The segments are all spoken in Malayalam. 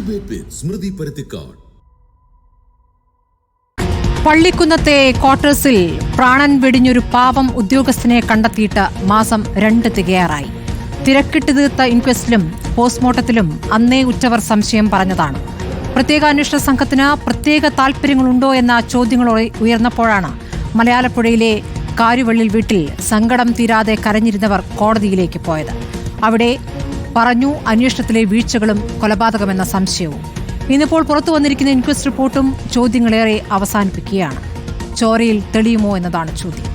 ഡിബേറ്റ് വിത്ത് സ്മൃതി പരുത്തിക്കാട്. പള്ളിക്കുന്നത്തെ ക്വാർട്ടേഴ്സിൽ പ്രാണൻ വെടിഞ്ഞൊരു പാവം ഉദ്യോഗസ്ഥനെ കണ്ടെത്തിയിട്ട് മാസം 2 തികയാറായി. തിരക്കിട്ട് തീർത്ത ഇൻക്വസ്റ്റിലും പോസ്റ്റ്മോർട്ടത്തിലും അന്നേ ഉറ്റവർ സംശയം പറഞ്ഞതാണ്. പ്രത്യേക അന്വേഷണ സംഘത്തിന് പ്രത്യേക താൽപര്യങ്ങളുണ്ടോ എന്ന ചോദ്യങ്ങൾ ഉയർന്നപ്പോഴാണ് മലയാലപ്പുഴയിലെ കാരുവള്ളിൽ വീട്ടിൽ സങ്കടം തീരാതെ കരഞ്ഞിരുന്നവർ കോടതിയിലേക്ക് പോയത്. അവിടെ പറഞ്ഞു അന്വേഷണത്തിലെ വീഴ്ചകളും കൊലപാതകമെന്ന സംശയവും. ഇന്നിപ്പോൾ പുറത്തു വന്നിരിക്കുന്ന ഇൻക്വസ്റ്റ് റിപ്പോർട്ടും ചോദ്യങ്ങളേറെ അവസാനിപ്പിക്കുകയാണ്. ചോരയിൽ തെളിയുമോ എന്നതാണ് ചോദ്യം.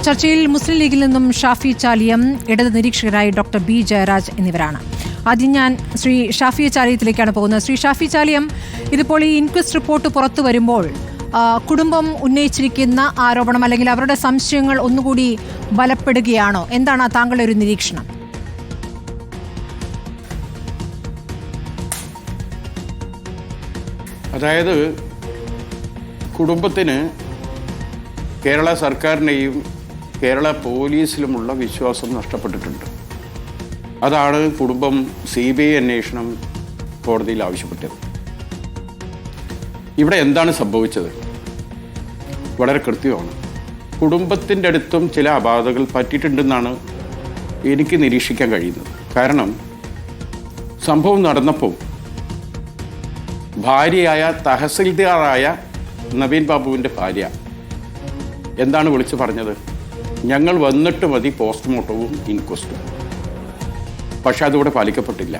ചർച്ചയിൽ മുസ്ലിം ലീഗിൽ നിന്നും ഷാഫി ചാലിയം, ഇടത് നിരീക്ഷകരായി ഡോക്ടർ ബി ജയരാജ് എന്നിവരാണ്. ആദ്യം ഞാൻ ശ്രീ ഷാഫി ചാലിയത്തിലേക്കാണ് പോകുന്നത്. ശ്രീ ഷാഫി ചാലിയം, ഇതിപ്പോൾ ഈ ഇൻക്വസ്റ്റ് റിപ്പോർട്ട് പുറത്തു വരുമ്പോൾ കുടുംബം ഉന്നയിച്ചിരിക്കുന്ന ആരോപണം അല്ലെങ്കിൽ അവരുടെ സംശയങ്ങൾ ഒന്നുകൂടി ബലപ്പെടുകയാണോ? എന്താണ് താങ്കളുടെ ഒരു നിരീക്ഷണം? അതായത് കുടുംബത്തിന് കേരള സർക്കാരിനെയും കേരള പോലീസിലുമുള്ള വിശ്വാസം നഷ്ടപ്പെട്ടിട്ടുണ്ട്. അതാണ് കുടുംബം CBI അന്വേഷണം കോടതിയിൽ ആവശ്യപ്പെട്ടത്. ഇവിടെ എന്താണ് സംഭവിച്ചത്? വളരെ കൃത്യമാണ്. കുടുംബത്തിൻ്റെ അടുത്തും ചില അപാകതകൾ പറ്റിയിട്ടുണ്ടെന്നാണ് എനിക്ക് നിരീക്ഷിക്കാൻ കഴിയുന്നത്. കാരണം സംഭവം നടന്നപ്പോൾ ഭാര്യയായ തഹസിൽദാറായ നവീൻ ബാബുവിൻ്റെ ഭാര്യ എന്താണ് വിളിച്ചു പറഞ്ഞത്? ഞങ്ങൾ വന്നിട്ട് മതി പോസ്റ്റ്മോർട്ടവും ഇൻക്വസ്റ്റും. പക്ഷെ അതിവിടെ പാലിക്കപ്പെട്ടില്ല.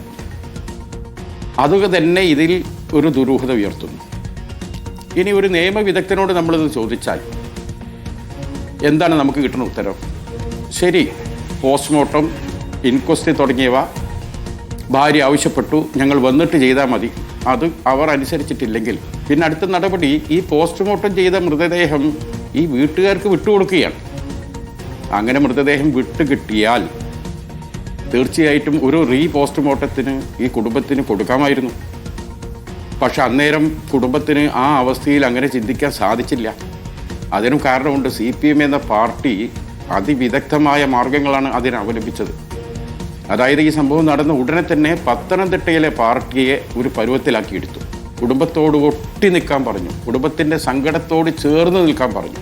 അതുക തന്നെ ഇതിൽ ഒരു ദുരൂഹത ഉയർത്തുന്നു. ഇനി ഒരു നിയമവിദഗ്ധനോട് നമ്മളിത് ചോദിച്ചാൽ എന്താണ് നമുക്ക് കിട്ടുന്ന ഉത്തരം? ശരി, പോസ്റ്റ്മോർട്ടം ഇൻക്വസ്റ്റ് തുടങ്ങിയവ ഭാര്യ ആവശ്യപ്പെട്ടു, ഞങ്ങൾ വന്നിട്ട് ചെയ്താൽ മതി. അത് അവർ അനുസരിച്ചിട്ടില്ലെങ്കിൽ പിന്നെ അടുത്ത നടപടി ഈ പോസ്റ്റ്മോർട്ടം ചെയ്ത മൃതദേഹം ഈ വീട്ടുകാർക്ക് വിട്ടുകൊടുക്കുകയാണ്. അങ്ങനെ മൃതദേഹം വിട്ടുകിട്ടിയാൽ തീർച്ചയായിട്ടും ഒരു പോസ്റ്റ്മോർട്ടത്തിന് ഈ കുടുംബത്തിന് കൊടുക്കാമായിരുന്നു. പക്ഷെ അന്നേരം കുടുംബത്തിന് ആ അവസ്ഥയിൽ അങ്ങനെ ചിന്തിക്കാൻ സാധിച്ചില്ല. അതിനും കാരണമുണ്ട്. CPM എന്ന പാർട്ടി അതിവിദഗ്ധമായ മാർഗങ്ങളാണ് അതിനെ അവലംബിച്ചത്. അതായത് ഈ സംഭവം നടന്ന ഉടനെ തന്നെ പത്തനംതിട്ടയിലെ പാർട്ടിയെ ഒരു പരുവത്തിലാക്കിയെടുത്തു. കുടുംബത്തോട് ഒട്ടി നിൽക്കാൻ പറഞ്ഞു, കുടുംബത്തിൻ്റെ സങ്കടത്തോട് ചേർന്ന് നിൽക്കാൻ പറഞ്ഞു.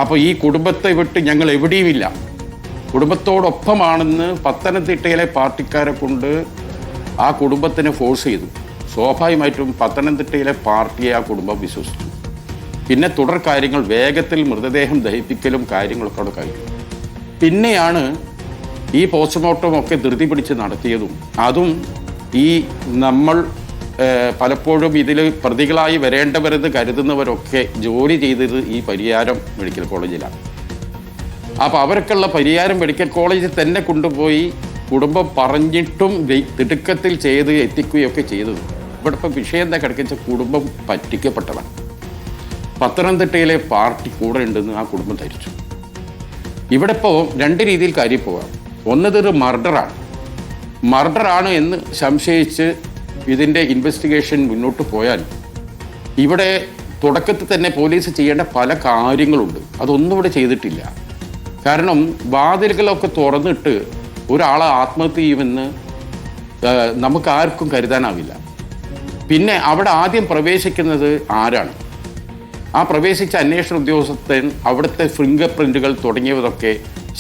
അപ്പോൾ ഈ കുടുംബത്തെ വിട്ട് ഞങ്ങൾ എവിടെയുമില്ല, കുടുംബത്തോടൊപ്പമാണെന്ന് പത്തനംതിട്ടയിലെ പാർട്ടിക്കാരെ കൊണ്ട് ആ കുടുംബത്തിനെ ഫോഴ്സ് ചെയ്തു. സ്വാഭാവികമായിട്ടും പത്തനംതിട്ടയിലെ പാർട്ടിയെ ആ കുടുംബം വിശ്വസിച്ചു. പിന്നെ തുടർ കാര്യങ്ങൾ വേഗത്തിൽ മൃതദേഹം ദഹിപ്പിക്കലും കാര്യങ്ങളൊക്കെ അവിടെ കഴിഞ്ഞു. പിന്നെയാണ് ഈ പോസ്റ്റ്മോർട്ടമൊക്കെ ധൃതി പിടിച്ച് നടത്തിയതും. അതും ഈ നമ്മൾ പലപ്പോഴും ഇതിൽ പ്രതികളായി വരേണ്ടവരെന്ന് കരുതുന്നവരൊക്കെ ജോലി ചെയ്തത് ഈ പരിയാരം മെഡിക്കൽ കോളേജിലാണ്. അപ്പോൾ അവർക്കുള്ള പരിയാരം മെഡിക്കൽ കോളേജിൽ തന്നെ കൊണ്ടുപോയി കുടുംബം പറഞ്ഞിട്ടും തിടുക്കത്തിൽ ചെയ്ത് എത്തിക്കുകയൊക്കെ ചെയ്തത്. ഇവിടെ ഇപ്പം വിഷയം എന്താ കിടക്കിച്ച കുടുംബം പറ്റിക്കപ്പെട്ടതാണ്. പത്തനംതിട്ടയിലെ പാർട്ടി കൂടെ ഉണ്ടെന്ന് ആ കുടുംബം ധരിച്ചു. ഇവിടെ ഇപ്പോൾ 2 രീതിയിൽ കാര്യം പോകാം. ഒന്നതൊരു മർഡറാണ് എന്ന് സംശയിച്ച് ഇതിൻ്റെ ഇൻവെസ്റ്റിഗേഷൻ മുന്നോട്ട് പോയാൽ ഇവിടെ തുടക്കത്തിൽ തന്നെ പോലീസ് ചെയ്യേണ്ട പല കാര്യങ്ങളുണ്ട്. അതൊന്നും ഇവിടെ ചെയ്തിട്ടില്ല. കാരണം വാതിലുകളൊക്കെ തുറന്നിട്ട് ഒരാളെ ആത്മഹത്യ ചെയ്യുമെന്ന് നമുക്ക് ആർക്കും കരുതാനാവില്ല. പിന്നെ അവിടെ ആദ്യം പ്രവേശിക്കുന്നത് ആരാണ്? ആ പ്രവേശിച്ച അന്വേഷണ ഉദ്യോഗസ്ഥൻ അവിടുത്തെ ഫിംഗർ പ്രിൻറ്റുകൾ തുടങ്ങിയതൊക്കെ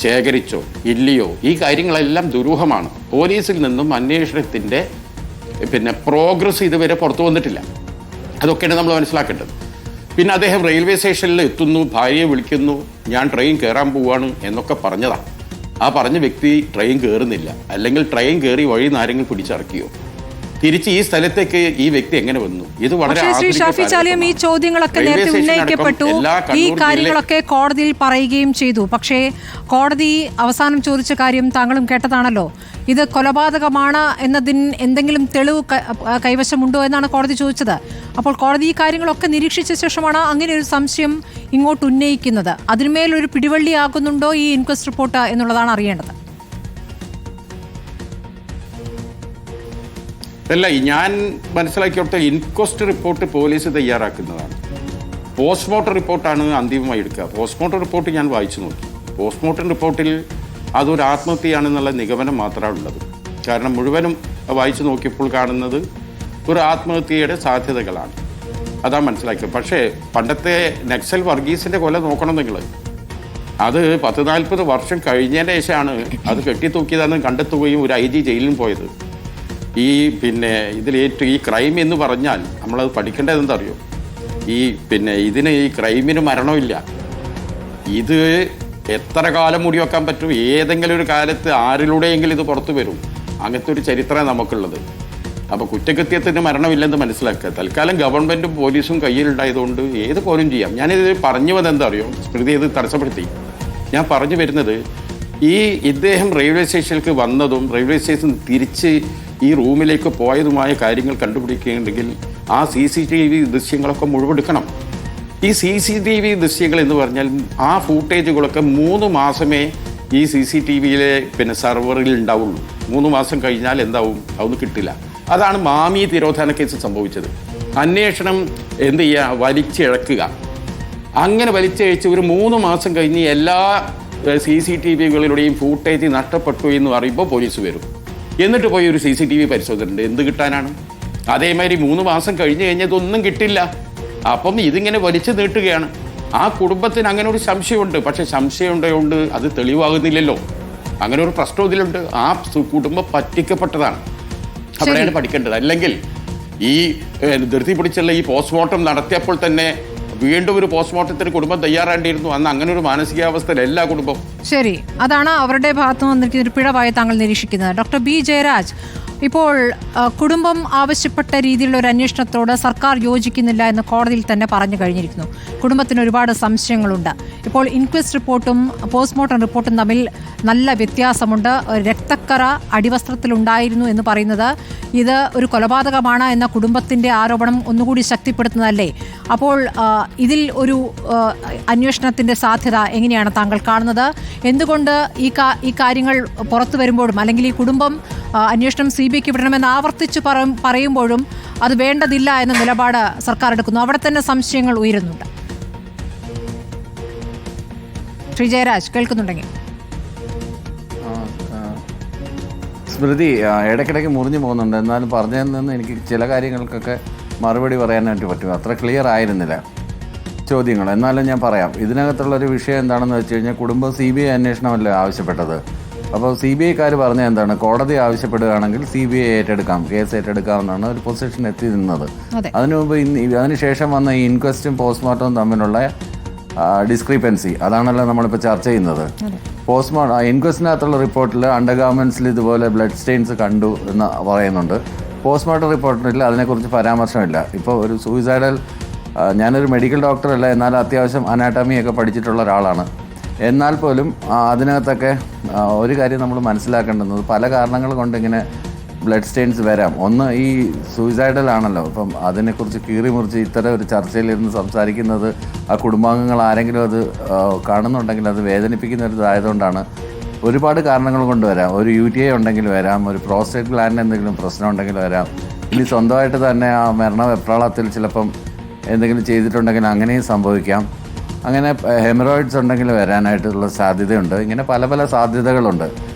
ശേഖരിച്ചോ ഇല്ലയോ? ഈ കാര്യങ്ങളെല്ലാം ദുരൂഹമാണ്. പോലീസിൽ നിന്നും അന്വേഷണത്തിൻ്റെ പ്രോഗ്രസ് ഇതുവരെ പുറത്തു വന്നിട്ടില്ല. അതൊക്കെയാണ് നമ്മൾ മനസ്സിലാക്കേണ്ടത്. പിന്നെ അദ്ദേഹം റെയിൽവേ സ്റ്റേഷനിൽ എത്തുന്നു, ഭാര്യയെ വിളിക്കുന്നു, ഞാൻ ട്രെയിൻ കയറാൻ പോവുകയാണ് എന്നൊക്കെ പറഞ്ഞതാണ്. ആ പറഞ്ഞ വ്യക്തി ട്രെയിൻ കയറുന്നില്ല. അല്ലെങ്കിൽ ട്രെയിൻ കയറി വഴി ആരെങ്കിലും പിടിച്ചിറക്കിയോ? തിരിച്ച് ഈ സ്ഥലത്തേക്ക് ഈ വ്യക്തി എങ്ങനെ വന്നു? ഇത് വളരെ ശ്രീ ഷാഫി ചാലിയം, ഈ ചോദ്യങ്ങളൊക്കെ നേരത്തെ ഉന്നയിക്കപ്പെട്ടു, ഈ കാര്യങ്ങളൊക്കെ കോടതിയിൽ പറയുകയും ചെയ്തു. പക്ഷേ കോടതി അവസാനം ചോദിച്ച കാര്യം താങ്കളും കേട്ടതാണല്ലോ. ഇത് കൊലപാതകമാണ് എന്നതിന് എന്തെങ്കിലും തെളിവ് കൈവശമുണ്ടോ എന്നാണ് കോടതി ചോദിച്ചത്. അപ്പോൾ കോടതി ഈ കാര്യങ്ങളൊക്കെ നിരീക്ഷിച്ച ശേഷമാണ് അങ്ങനെ ഒരു സംശയം ഇങ്ങോട്ട് ഉന്നയിക്കുന്നത്. അതിന്മേലൊരു പിടിവള്ളിയാകുന്നുണ്ടോ ഈ ഇൻക്വസ്റ്റ് റിപ്പോർട്ട് എന്നുള്ളതാണ് അറിയേണ്ടത്. അല്ല, ഞാൻ മനസ്സിലാക്കിയോട്ടെ ഇൻക്വസ്റ്റ് റിപ്പോർട്ട് പോലീസ് തയ്യാറാക്കുന്നതാണ്. പോസ്റ്റ്മോർട്ടം റിപ്പോർട്ടാണ് അന്തിമമായി എടുക്കുക. പോസ്റ്റ്മോർട്ടം റിപ്പോർട്ട് ഞാൻ വായിച്ചു നോക്കി. പോസ്റ്റ്മോർട്ടം റിപ്പോർട്ടിൽ അതൊരു ആത്മഹത്യയാണെന്നുള്ള നിഗമനം മാത്രമാണ് ഉള്ളത്. കാരണം മുഴുവനും വായിച്ചു നോക്കിയപ്പോൾ കാണുന്നത് ഒരു ആത്മഹത്യയുടെ സാധ്യതകളാണ്. അതാ മനസ്സിലാക്കിയത്. പക്ഷേ പണ്ടത്തെ നക്സൽ വർഗീസിൻ്റെ കൊല നോക്കണം നിങ്ങൾ. അത് 40-40 വർഷം കഴിഞ്ഞതിന് ശേഷമാണ് അത് കെട്ടിത്തൂക്കിയതാണെന്ന് കണ്ടെത്തുകയും ഒരു IG ജയിലിൽ പോയത്. ഈ ഇതിലേറ്റവും ഈ ക്രൈം എന്ന് പറഞ്ഞാൽ നമ്മളത് പഠിക്കേണ്ടത് എന്താ അറിയോ? ഈ ക്രൈമിന് മരണമില്ല. ഇത് എത്ര കാലം മൂടി വെക്കാൻ പറ്റും? ഏതെങ്കിലും ഒരു കാലത്ത് ആരിലൂടെയെങ്കിലും ഇത് പുറത്തു വരും. അങ്ങനത്തെ ഒരു ചരിത്രമാണ് നമുക്കുള്ളത്. അപ്പോൾ കുറ്റകൃത്യത്തിന് മരണമില്ലെന്ന് മനസ്സിലാക്കുക. തൽക്കാലം ഗവൺമെൻറ്റും പോലീസും കയ്യിലുണ്ടായതുകൊണ്ട് ഏത് പോലും ചെയ്യാം. ഞാനിത് പറഞ്ഞു വന്നെന്താ അറിയോ? സ്മൃതി ഇത് തടസ്സപ്പെടുത്തി. ഞാൻ പറഞ്ഞു വരുന്നത്, ഇദ്ദേഹം റെയിൽവേ സ്റ്റേഷനിലേക്ക് വന്നതും റെയിൽവേ സ്റ്റേഷൻ തിരിച്ച് ഈ റൂമിലേക്ക് പോയതുമായ കാര്യങ്ങൾ കണ്ടുപിടിക്കുകയുണ്ടെങ്കിൽ ആ CCTV ദൃശ്യങ്ങളൊക്കെ മുഴുവെടുക്കണം. ഈ CCTV ദൃശ്യങ്ങൾ എന്ന് പറഞ്ഞാൽ ആ ഫൂട്ടേജുകളൊക്കെ 3 മാസമേ ഈ CCTVയിലെ സെർവറിൽ ഉണ്ടാവുള്ളൂ. 3 മാസം കഴിഞ്ഞാൽ എന്താവും? അതൊന്നും കിട്ടില്ല. അതാണ് മാമി തിരോധാന കേസ് സംഭവിച്ചത്. അന്വേഷണം എന്ത് ചെയ്യുക? വലിച്ചിഴക്കുക. അങ്ങനെ വലിച്ചഴിച്ച് ഒരു 3 മാസം കഴിഞ്ഞ് എല്ലാ CCTVകളിലൂടെയും ഫൂട്ടേജ് നഷ്ടപ്പെട്ടു എന്ന് പറയുമ്പോൾ പോലീസ് വരും. എന്നിട്ട് പോയി ഒരു CCTV പരിശോധന എന്ത് കിട്ടാനാണ്? അതേമാതിരി 3 മാസം കഴിഞ്ഞ് കഴിഞ്ഞതൊന്നും കിട്ടില്ല. അപ്പം ഇതിങ്ങനെ വലിച്ചു നീട്ടുകയാണ്. ആ കുടുംബത്തിന് അങ്ങനെ ഒരു സംശയമുണ്ട്. പക്ഷെ സംശയം ഉണ്ടായതുകൊണ്ട് അത് തെളിവാകുന്നില്ലല്ലോ. അങ്ങനെ ഒരു പ്രശ്നം ഇതിലുണ്ട്. ആ കുടുംബം പറ്റിക്കപ്പെട്ടതാണ്. അവിടെയാണ് പഠിക്കേണ്ടത്. അല്ലെങ്കിൽ ഈ ധൃതി പിടിച്ചുള്ള ഈ പോസ്റ്റ്മോർട്ടം നടത്തിയപ്പോൾ തന്നെ വീണ്ടും ഒരു പോസ്റ്റ്മോർട്ടത്തിന് കുടുംബം തയ്യാറാണ്ടിയിരുന്നു. അന്ന് അങ്ങനെ ഒരു മാനസികാവസ്ഥയിൽ എല്ലാ കുടുംബം. ശരി, അതാണ് അവരുടെ ഭാഗത്തു നിന്നിരിക്കുന്ന ഒരു പിഴവായി താങ്കൾ നിരീക്ഷിക്കുന്നത്. Doctor B. ജയരാജ്, ഇപ്പോൾ കുടുംബം ആവശ്യപ്പെട്ട രീതിയിലുള്ള ഒരു അന്വേഷണത്തോട് സർക്കാർ യോജിക്കുന്നില്ല എന്ന് കോടതിയിൽ തന്നെ പറഞ്ഞു കഴിഞ്ഞിരിക്കുന്നു. കുടുംബത്തിന് ഒരുപാട് സംശയങ്ങളുണ്ട്. ഇപ്പോൾ ഇൻക്വസ്റ്റ് റിപ്പോർട്ടും പോസ്റ്റ്മോർട്ടം റിപ്പോർട്ടും തമ്മിൽ നല്ല വ്യത്യാസമുണ്ട്. രക്തക്കറ അടിവസ്ത്രത്തിലുണ്ടായിരുന്നു എന്ന് പറയുന്നത് ഇത് ഒരു കൊലപാതകമാണ് എന്ന കുടുംബത്തിൻ്റെ ആരോപണം ഒന്നുകൂടി ശക്തിപ്പെടുത്തുന്നതല്ലേ? അപ്പോൾ ഇതിൽ ഒരു അന്വേഷണത്തിൻ്റെ സാധ്യത എങ്ങനെയാണ് താങ്കൾ കാണുന്നത്? എന്തുകൊണ്ട് ഈ കാര്യങ്ങൾ പുറത്തു വരുമ്പോഴും അല്ലെങ്കിൽ ഈ കുടുംബം അന്വേഷണം CBIക്ക് വിടണമെന്ന് ആവർത്തിച്ച് പറയുമ്പോഴും അത് വേണ്ടതില്ല എന്ന നിലപാട് സർക്കാർ എടുക്കുന്നു? അവിടെ തന്നെ സംശയങ്ങൾ ഉയരുന്നുണ്ട്. ശ്രീ ജയരാജ് കേൾക്കുന്നുണ്ടെങ്കിൽ. സ്മൃതി ഇടയ്ക്കിടയ്ക്ക് മുറിഞ്ഞു പോകുന്നുണ്ട്. എന്നാലും പറഞ്ഞതിൽ നിന്ന് എനിക്ക് ചില കാര്യങ്ങൾക്കൊക്കെ മറുപടി പറയാനായിട്ട് പറ്റും. അത്ര ക്ലിയർ ആയിരുന്നില്ല ചോദ്യങ്ങൾ. എന്നാലും ഞാൻ പറയാം. ഇതിനകത്തുള്ളൊരു വിഷയം എന്താണെന്ന് വെച്ച് കഴിഞ്ഞാൽ കുടുംബം CBI അന്വേഷണമല്ലേ ആവശ്യപ്പെട്ടത്. അപ്പോൾ CBIക്കാർ പറഞ്ഞത് എന്താണ്? കോടതി ആവശ്യപ്പെടുകയാണെങ്കിൽ CBI ഏറ്റെടുക്കാം, കേസ് ഏറ്റെടുക്കാമെന്നാണ് ഒരു പൊസിഷൻ എത്തി നിന്നത്. അതിനു മുമ്പ് അതിനുശേഷം വന്ന ഈ ഇൻക്വസ്റ്റും പോസ്റ്റ്മോർട്ടവും തമ്മിലുള്ള ഡിസ്ക്രിപ്പൻസി അതാണല്ലോ നമ്മളിപ്പോൾ ചർച്ച ചെയ്യുന്നത്. ഇൻക്വസ്റ്റിനകത്തുള്ള റിപ്പോർട്ടിൽ അണ്ടർ ഗാർമെൻറ്റ്സിൽ ഇതുപോലെ ബ്ലഡ് സ്റ്റെയിൻസ് കണ്ടു എന്ന് പറയുന്നുണ്ട്. പോസ്റ്റ്മോർട്ടം റിപ്പോർട്ടിൽ അതിനെക്കുറിച്ച് പരാമർശമില്ല. ഇപ്പോൾ ഒരു സൂയിസൈഡൽ, ഞാനൊരു മെഡിക്കൽ ഡോക്ടറല്ല, എന്നാൽ അത്യാവശ്യം അനാട്ടമിയൊക്കെ പഠിച്ചിട്ടുള്ള ഒരാളാണ്. എന്നാൽ പോലും അതിനകത്തൊക്കെ ഒരു കാര്യം നമ്മൾ മനസ്സിലാക്കേണ്ടുന്നത് പല കാരണങ്ങൾ കൊണ്ടിങ്ങനെ ബ്ലഡ് സ്റ്റെയിൻസ് വരാം. ഒന്ന് ഈ സൂയിസൈഡൽ ആണല്ലോ. അപ്പം അതിനെക്കുറിച്ച് കീറി മുറിച്ച് ഇത്തരം ഒരു ചർച്ചയിലിരുന്ന് സംസാരിക്കുന്നത് ആ കുടുംബാംഗങ്ങൾ ആരെങ്കിലും അത് കാണുന്നുണ്ടെങ്കിൽ അത് വേദനിപ്പിക്കുന്ന ഒരു ഇതായതുകൊണ്ടാണ്. ഒരുപാട് കാരണങ്ങൾ കൊണ്ട് വരാം. ഒരു UTI ഉണ്ടെങ്കിൽ വരാം, ഒരു പ്രോസ്റ്റേറ്റ് ഗ്ലാൻഡിന് എന്തെങ്കിലും പ്രശ്നം ഉണ്ടെങ്കിൽ വരാം, ഇനി സ്വന്തമായിട്ട് തന്നെ ആ മരണവെപ്രാളത്തിൽ ചിലപ്പം എന്തെങ്കിലും ചെയ്തിട്ടുണ്ടെങ്കിൽ അങ്ങനെയും സംഭവിക്കാം. അങ്ങനെ ഹെമറോയിഡ്സ് ഉണ്ടെങ്കിൽ വരാനായിട്ടുള്ള സാധ്യതയുണ്ട്. ഇങ്ങനെ പല പല സാധ്യതകളുണ്ട്.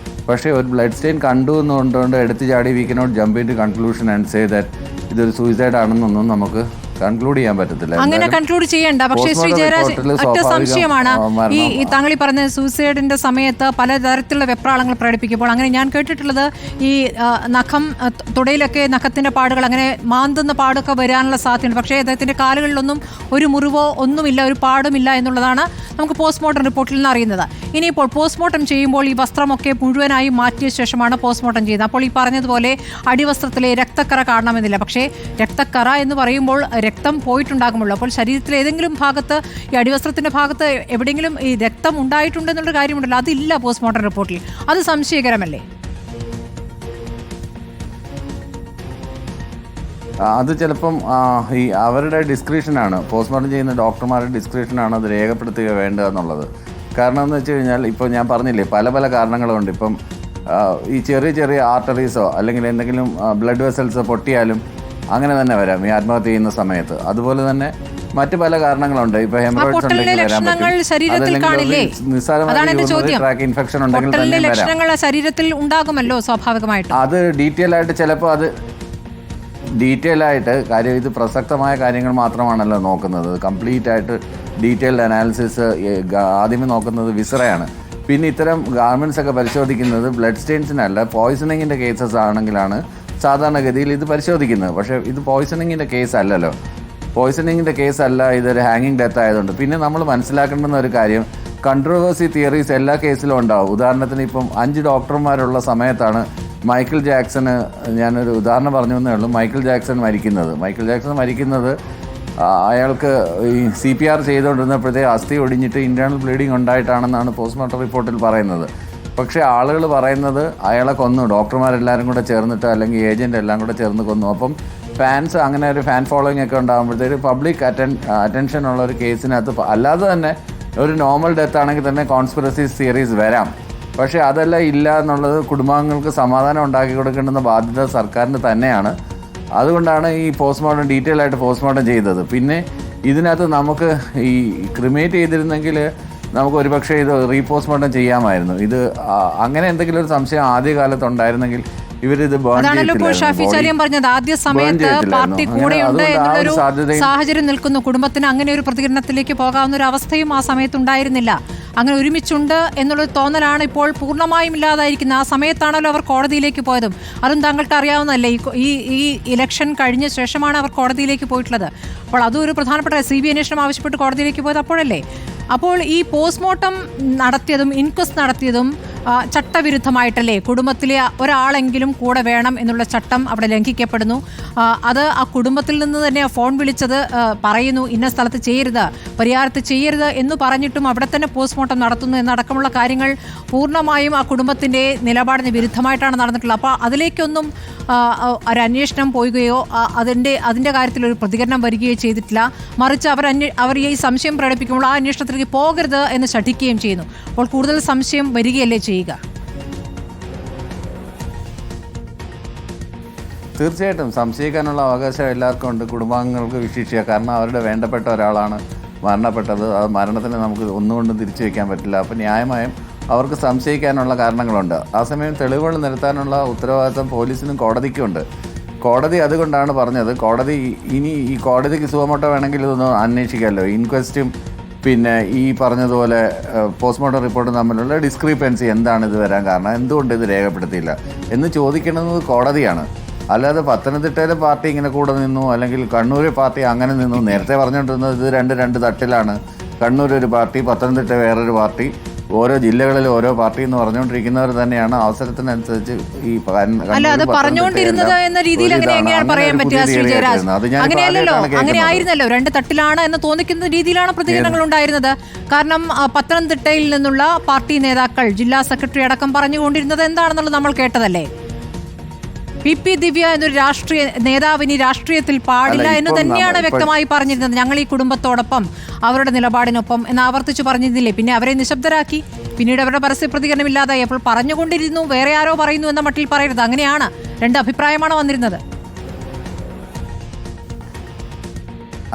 പക്ഷേ ഒരു ബ്ലഡ് സ്റ്റെയിൻ കണ്ടു എന്നുകൊണ്ടുകൊണ്ട് എടുത്തു ചാടി we cannot jump into conclusion and say that ഇതൊരു സൂയിസൈഡ് ആണെന്നൊന്നും നമുക്ക് കൺക്ലൂഡ് ചെയ്യാൻ പറ്റത്തില്ല. അങ്ങനെ കൺക്ലൂഡ് ചെയ്യണ്ട. പക്ഷേ ശ്രീ ജയരാജ്, ഒറ്റ സംശയമാണ്. ഈ താങ്കൾ പറഞ്ഞ സൂയിസൈഡിന്റെ സമയത്ത് പലതരത്തിലുള്ള വെപ്രാളങ്ങൾ പ്രകടിപ്പിക്കുമ്പോൾ അങ്ങനെ ഞാൻ കേട്ടിട്ടുള്ളത് ഈ നഖം തുടയിലൊക്കെ നഖത്തിന്റെ പാടുകൾ അങ്ങനെ മാന്തുന്ന പാടൊക്കെ വരാനുള്ള സാധ്യതയുണ്ട്. പക്ഷേ അദ്ദേഹത്തിന്റെ കാലുകളിലൊന്നും ഒരു മുറിവോ ഒന്നുമില്ല, ഒരു പാടുമില്ല എന്നുള്ളതാണ് നമുക്ക് പോസ്റ്റ്മോർട്ടം റിപ്പോർട്ടിൽ നിന്ന് അറിയുന്നത്. ഇനിയിപ്പോൾ പോസ്റ്റ്മോർട്ടം ചെയ്യുമ്പോൾ ഈ വസ്ത്രമൊക്കെ മുഴുവനായി മാറ്റിയ ശേഷമാണ് പോസ്റ്റ്മോർട്ടം ചെയ്യുന്നത്. അപ്പോൾ ഈ പറഞ്ഞതുപോലെ അടിവസ്ത്രത്തിലെ രക്തക്കറ കാണണമെന്നില്ല. പക്ഷേ രക്തക്കറ എന്ന് പറയുമ്പോൾ രക്തം പോയിട്ടുണ്ടാകുമല്ലോ. അപ്പോൾ ശരീരത്തിലെ ഏതെങ്കിലും ഭാഗത്ത്, ഈ അടിവസ്ത്രത്തിന്റെ ഭാഗത്ത് എവിടെയെങ്കിലും ഈ രക്തം ഉണ്ടായിട്ടുണ്ടെന്നുള്ള കാര്യമുണ്ടല്ലോ, അതില്ല പോസ്റ്റ്മോർട്ടം റിപ്പോർട്ടിൽ. അത് സംശയകരമല്ലേ? അത് ചിലപ്പം ഈ അവരുടെ ഡിസ്ക്രിപ്ഷനാണ്, പോസ്റ്റ്മോർട്ടം ചെയ്യുന്ന ഡോക്ടർമാരുടെ ഡിസ്ക്രിപ്ഷനാണ് അത് രേഖപ്പെടുത്തുക വേണ്ടത് എന്നുള്ളത്. കാരണം എന്ന് വെച്ച് കഴിഞ്ഞാൽ ഇപ്പോൾ ഞാൻ പറഞ്ഞില്ലേ പല പല കാരണങ്ങളുണ്ട്. ഇപ്പം ഈ ചെറിയ ചെറിയ ആർട്ടറീസോ അല്ലെങ്കിൽ എന്തെങ്കിലും ബ്ലഡ് വെസൽസോ പൊട്ടിയാലും അങ്ങനെ തന്നെ വരാം ഈ ആത്മഹത്യ ചെയ്യുന്ന സമയത്ത്. അതുപോലെ തന്നെ മറ്റു പല കാരണങ്ങളുണ്ട്. ഇപ്പൊ ഹെമറോയിഡ്സ് പൊട്ടലിന്റെ ലക്ഷണങ്ങൾ ശരീരത്തിൽ കാണില്ലേ? അതാണ് എന്റെ ചോദ്യം. ട്രാക്ക് ഇൻഫെക്ഷൻ ഉണ്ടെങ്കിൽ പൊട്ടലിന്റെ ലക്ഷണങ്ങൾ ശരീരത്തിൽ ഉണ്ടാകുമല്ലോ സ്വാഭാവികമായിട്ട്. അത് ഡീറ്റെയിൽ ആയിട്ട് ചിലപ്പോൾ അത് ഡീറ്റെയിൽ ആയിട്ട് കാര്യം ഇത് പ്രസക്തമായ കാര്യങ്ങൾ മാത്രമാണല്ലോ നോക്കുന്നത്. കംപ്ലീറ്റ് ആയിട്ട് ഡീറ്റെയിൽഡ് അനാലിസിസ് ആദ്യമേ നോക്കുന്നത് വിസറയാണ്. പിന്നെ ഇത്തരം ഗാർമെൻറ്റ്സ് ഒക്കെ പരിശോധിക്കുന്നത് ബ്ലഡ് സ്റ്റെയിൻസിനല്ല, പോയ്സണിങ്ങിൻ്റെ കേസസ് ആണെങ്കിലാണ് സാധാരണഗതിയിൽ ഇത് പരിശോധിക്കുന്നത്. പക്ഷേ ഇത് പോയ്സണിങ്ങിൻ്റെ കേസ് അല്ലല്ലോ, പോയ്സണിങ്ങിൻ്റെ കേസല്ല, ഇതൊരു ഹാങ്ങിങ് ഡെത്ത് ആയതുകൊണ്ട്. പിന്നെ നമ്മൾ മനസ്സിലാക്കേണ്ടുന്ന ഒരു കാര്യം, കൺട്രോവേഴ്സി തിയറീസ് എല്ലാ കേസിലും ഉണ്ടാവും. ഉദാഹരണത്തിന് ഇപ്പം 5 ഡോക്ടർമാരുള്ള സമയത്താണ് മൈക്കിൾ ജാക്സന്, ഞാനൊരു ഉദാഹരണം പറഞ്ഞു എന്നേ ഉള്ളൂ, മൈക്കിൾ ജാക്സൺ മരിക്കുന്നത് അയാൾക്ക് ഈ CPR ചെയ്തുകൊണ്ടിരുന്നപ്പോഴത്തേ അസ്ഥി ഒടിഞ്ഞിട്ട് ഇൻറ്റേർണൽ ബ്ലീഡിങ് ഉണ്ടായിട്ടാണെന്നാണ് പോസ്റ്റ്മോർട്ടം റിപ്പോർട്ടിൽ പറയുന്നത്. പക്ഷേ ആളുകൾ പറയുന്നത് അയാളെ കൊന്നു, ഡോക്ടർമാരെല്ലാവരും കൂടെ ചേർന്നിട്ട് അല്ലെങ്കിൽ ഏജൻ്റ് എല്ലാം കൂടെ ചേർന്ന് കൊന്നു. അപ്പം ഫാൻസ് അങ്ങനെ ഒരു ഫാൻ ഫോളോയിങ് ഒക്കെ ഉണ്ടാകുമ്പോഴത്തേക്ക് പബ്ലിക് അറ്റൻഷൻ ഉള്ള ഒരു കേസിനകത്ത് അല്ലാതെ തന്നെ ഒരു നോർമൽ ഡെത്ത് ആണെങ്കിൽ തന്നെ കോൺസ്പിറസി തിയറീസ് വരാം. പക്ഷേ അതെല്ലാം ഇല്ല എന്നുള്ളത് കുടുംബാംഗങ്ങൾക്ക് സമാധാനം ഉണ്ടാക്കി കൊടുക്കേണ്ടുന്ന ബാധ്യത സർക്കാരിന് തന്നെയാണ്. അതുകൊണ്ടാണ് ഈ പോസ്റ്റ്മോർട്ടം ഡീറ്റെയിൽ ആയിട്ട് പോസ്റ്റ്മോർട്ടം ചെയ്തത്. പിന്നെ ഇതിനകത്ത് നമുക്ക് ഈ ക്രിമേറ്റ് ചെയ്തിരുന്നെങ്കിൽ നമുക്ക് ഒരുപക്ഷെ ഇത് റീപോസ്റ്റ്മോർട്ടം ചെയ്യാമായിരുന്നു. ഇത് അങ്ങനെ എന്തെങ്കിലും ഒരു സംശയം ആദ്യകാലത്ത് ഉണ്ടായിരുന്നെങ്കിൽ ഇവരിത് പറഞ്ഞത് ആദ്യ സമയത്ത് പാർട്ടി കൂടെയുണ്ട് എന്നുള്ളൊരു സാഹചര്യം നിൽക്കുന്നു. കുടുംബത്തിന് അങ്ങനെ ഒരു പ്രതികരണത്തിലേക്ക് പോകാവുന്ന ഒരു അവസ്ഥയും ആ സമയത്ത് ഉണ്ടായിരുന്നില്ല. അങ്ങനെ ഒരുമിച്ചുണ്ട് എന്നുള്ളൊരു തോന്നലാണ് ഇപ്പോൾ പൂർണ്ണമായും ഇല്ലാതായിരിക്കുന്നത്. ആ സമയത്താണല്ലോ അവർ കോടതിയിലേക്ക് പോയതും. അതും താങ്കൾക്ക് അറിയാവുന്നതല്ലേ, ഈ ഇലക്ഷൻ കഴിഞ്ഞ ശേഷമാണ് അവർ കോടതിയിലേക്ക് പോയിട്ടുള്ളത്. അപ്പോൾ അതും ഒരു പ്രധാനപ്പെട്ട CBI അന്വേഷണം ആവശ്യപ്പെട്ട് കോടതിയിലേക്ക് പോയത് അപ്പോഴല്ലേ. അപ്പോൾ ഈ പോസ്റ്റ്മോർട്ടം നടത്തിയതും ഇൻക്വസ്റ്റ് നടത്തിയതും ചട്ടവിരുദ്ധമായിട്ടല്ലേ? കുടുംബത്തിലെ ഒരാളെങ്കിലും കൂടെ വേണം എന്നുള്ള ചട്ടം അവിടെ ലംഘിക്കപ്പെടുന്നു. അത് ആ കുടുംബത്തിൽ നിന്ന് തന്നെ ഫോൺ വിളിച്ചത് പറയുന്നു ഇന്ന സ്ഥലത്ത് ചെയ്യരുത്, പരിഹാരത്ത് ചെയ്യരുത് എന്ന് പറഞ്ഞിട്ടും അവിടെ തന്നെ പോസ്റ്റ്മോർട്ടം നടത്തുന്നു എന്നടക്കമുള്ള കാര്യങ്ങൾ പൂർണ്ണമായും ആ കുടുംബത്തിൻ്റെ നിലപാടിന് വിരുദ്ധമായിട്ടാണ് നടന്നിട്ടുള്ളത്. അപ്പോൾ അതിലേക്കൊന്നും ഒരു അന്വേഷണം പോവുകയോ അതിൻ്റെ കാര്യത്തിൽ ഒരു പ്രതികരണം വരികയോ ചെയ്തിട്ടില്ല. മറിച്ച് അവർ ഈ സംശയം പ്രകടിപ്പിക്കുമ്പോൾ ആ അന്വേഷണത്തിലേക്ക് പോകരുത് എന്ന് ശഠിക്കുകയും ചെയ്യുന്നു. അപ്പോൾ കൂടുതൽ സംശയം വരികയല്ലേ ചെയ്യുക? തീർച്ചയായിട്ടും സംശയിക്കാനുള്ള അവകാശം എല്ലാവർക്കും ഉണ്ട്, കുടുംബാംഗങ്ങൾക്ക് വിശേഷിക്കുക. കാരണം അവരുടെ വേണ്ടപ്പെട്ട ഒരാളാണ് മരണപ്പെട്ടത്. അത് മരണത്തിന് നമുക്ക് ഒന്നുകൊണ്ടും തിരിച്ചു വയ്ക്കാൻ പറ്റില്ല. അപ്പോൾ ന്യായമായും അവർക്ക് സംശയിക്കാനുള്ള കാരണങ്ങളുണ്ട്. ആ സമയം തെളിവുകൾ നിരത്താനുള്ള ഉത്തരവാദിത്വം പോലീസിനും കോടതിക്കുമുണ്ട്. കോടതി അതുകൊണ്ടാണ് പറഞ്ഞത്, കോടതി ഇനി ഈ കോടതിക്ക് സുഖമോട്ടോ വേണമെങ്കിൽ ഇതൊന്ന് അന്വേഷിക്കാമല്ലോ. ഇൻക്വസ്റ്റും പിന്നെ ഈ പറഞ്ഞതുപോലെ പോസ്റ്റ്മോർട്ടം റിപ്പോർട്ടും തമ്മിലുള്ള ഡിസ്ക്രിപ്പൻസി എന്താണ് ഇത് വരാൻ കാരണം, എന്തുകൊണ്ട് ഇത് രേഖപ്പെടുത്തിയില്ല എന്ന് ചോദിക്കുന്നത് കോടതിയാണ്. അല്ലാതെ പത്തനംതിട്ടയിലെ പാർട്ടി ഇങ്ങനെ കൂടെ നിന്നു അല്ലെങ്കിൽ കണ്ണൂർ പാർട്ടി അങ്ങനെ നിന്നു. നേരത്തെ പറഞ്ഞുകൊണ്ടിരുന്നത് ഇത് രണ്ട് തട്ടിലാണ്. കണ്ണൂർ ഒരു പാർട്ടി, പത്തനംതിട്ട വേറൊരു പാർട്ടി, ഓരോ ജില്ലകളിൽ ഓരോ പാർട്ടി എന്ന് പറഞ്ഞുകൊണ്ടിരിക്കുന്നവർ തന്നെയാണ് അവസരത്തിനനുസരിച്ച് ഈ പറഞ്ഞുകൊണ്ടിരുന്നത് എന്ന രീതിയിൽ എങ്ങനെയാണ് പറയാൻ പറ്റുക ശ്രീ ജയരാജ്? അങ്ങനെയല്ലല്ലോ, അങ്ങനെ ആയിരുന്നല്ലോ. 2 തട്ടിലാണ് എന്ന് തോന്നിക്കുന്ന രീതിയിലാണ് പ്രതികരണങ്ങൾ ഉണ്ടായിരുന്നത്. കാരണം പത്തനംതിട്ടയിൽ നിന്നുള്ള പാർട്ടി നേതാക്കൾ, ജില്ലാ സെക്രട്ടറി അടക്കം പറഞ്ഞുകൊണ്ടിരുന്നത് എന്താണെന്നുള്ളത് നമ്മൾ കേട്ടതല്ലേ. PP ദിവ്യ എന്നൊരു രാഷ്ട്രീയ നേതാവിന് രാഷ്ട്രീയത്തിൽ പാടില്ല എന്ന് തന്നെയാണ് വ്യക്തമായി പറഞ്ഞിരുന്നത്. ഞങ്ങൾ ഈ കുടുംബത്തോടൊപ്പം, അവരുടെ നിലപാടിനൊപ്പം എന്ന് ആവർത്തിച്ച് പറഞ്ഞിരുന്നില്ലേ. പിന്നെ അവരെ നിശബ്ദരാക്കി. പിന്നീട് അവരുടെ പരസ്യ പ്രതികരണമില്ലാതായി. അപ്പോൾ പറഞ്ഞുകൊണ്ടിരുന്നു, വേറെ ആരോ പറയുന്നു എന്ന മട്ടിൽ പറയരുത്. അങ്ങനെയാണ് 2 അഭിപ്രായമാണ് വന്നിരുന്നത്.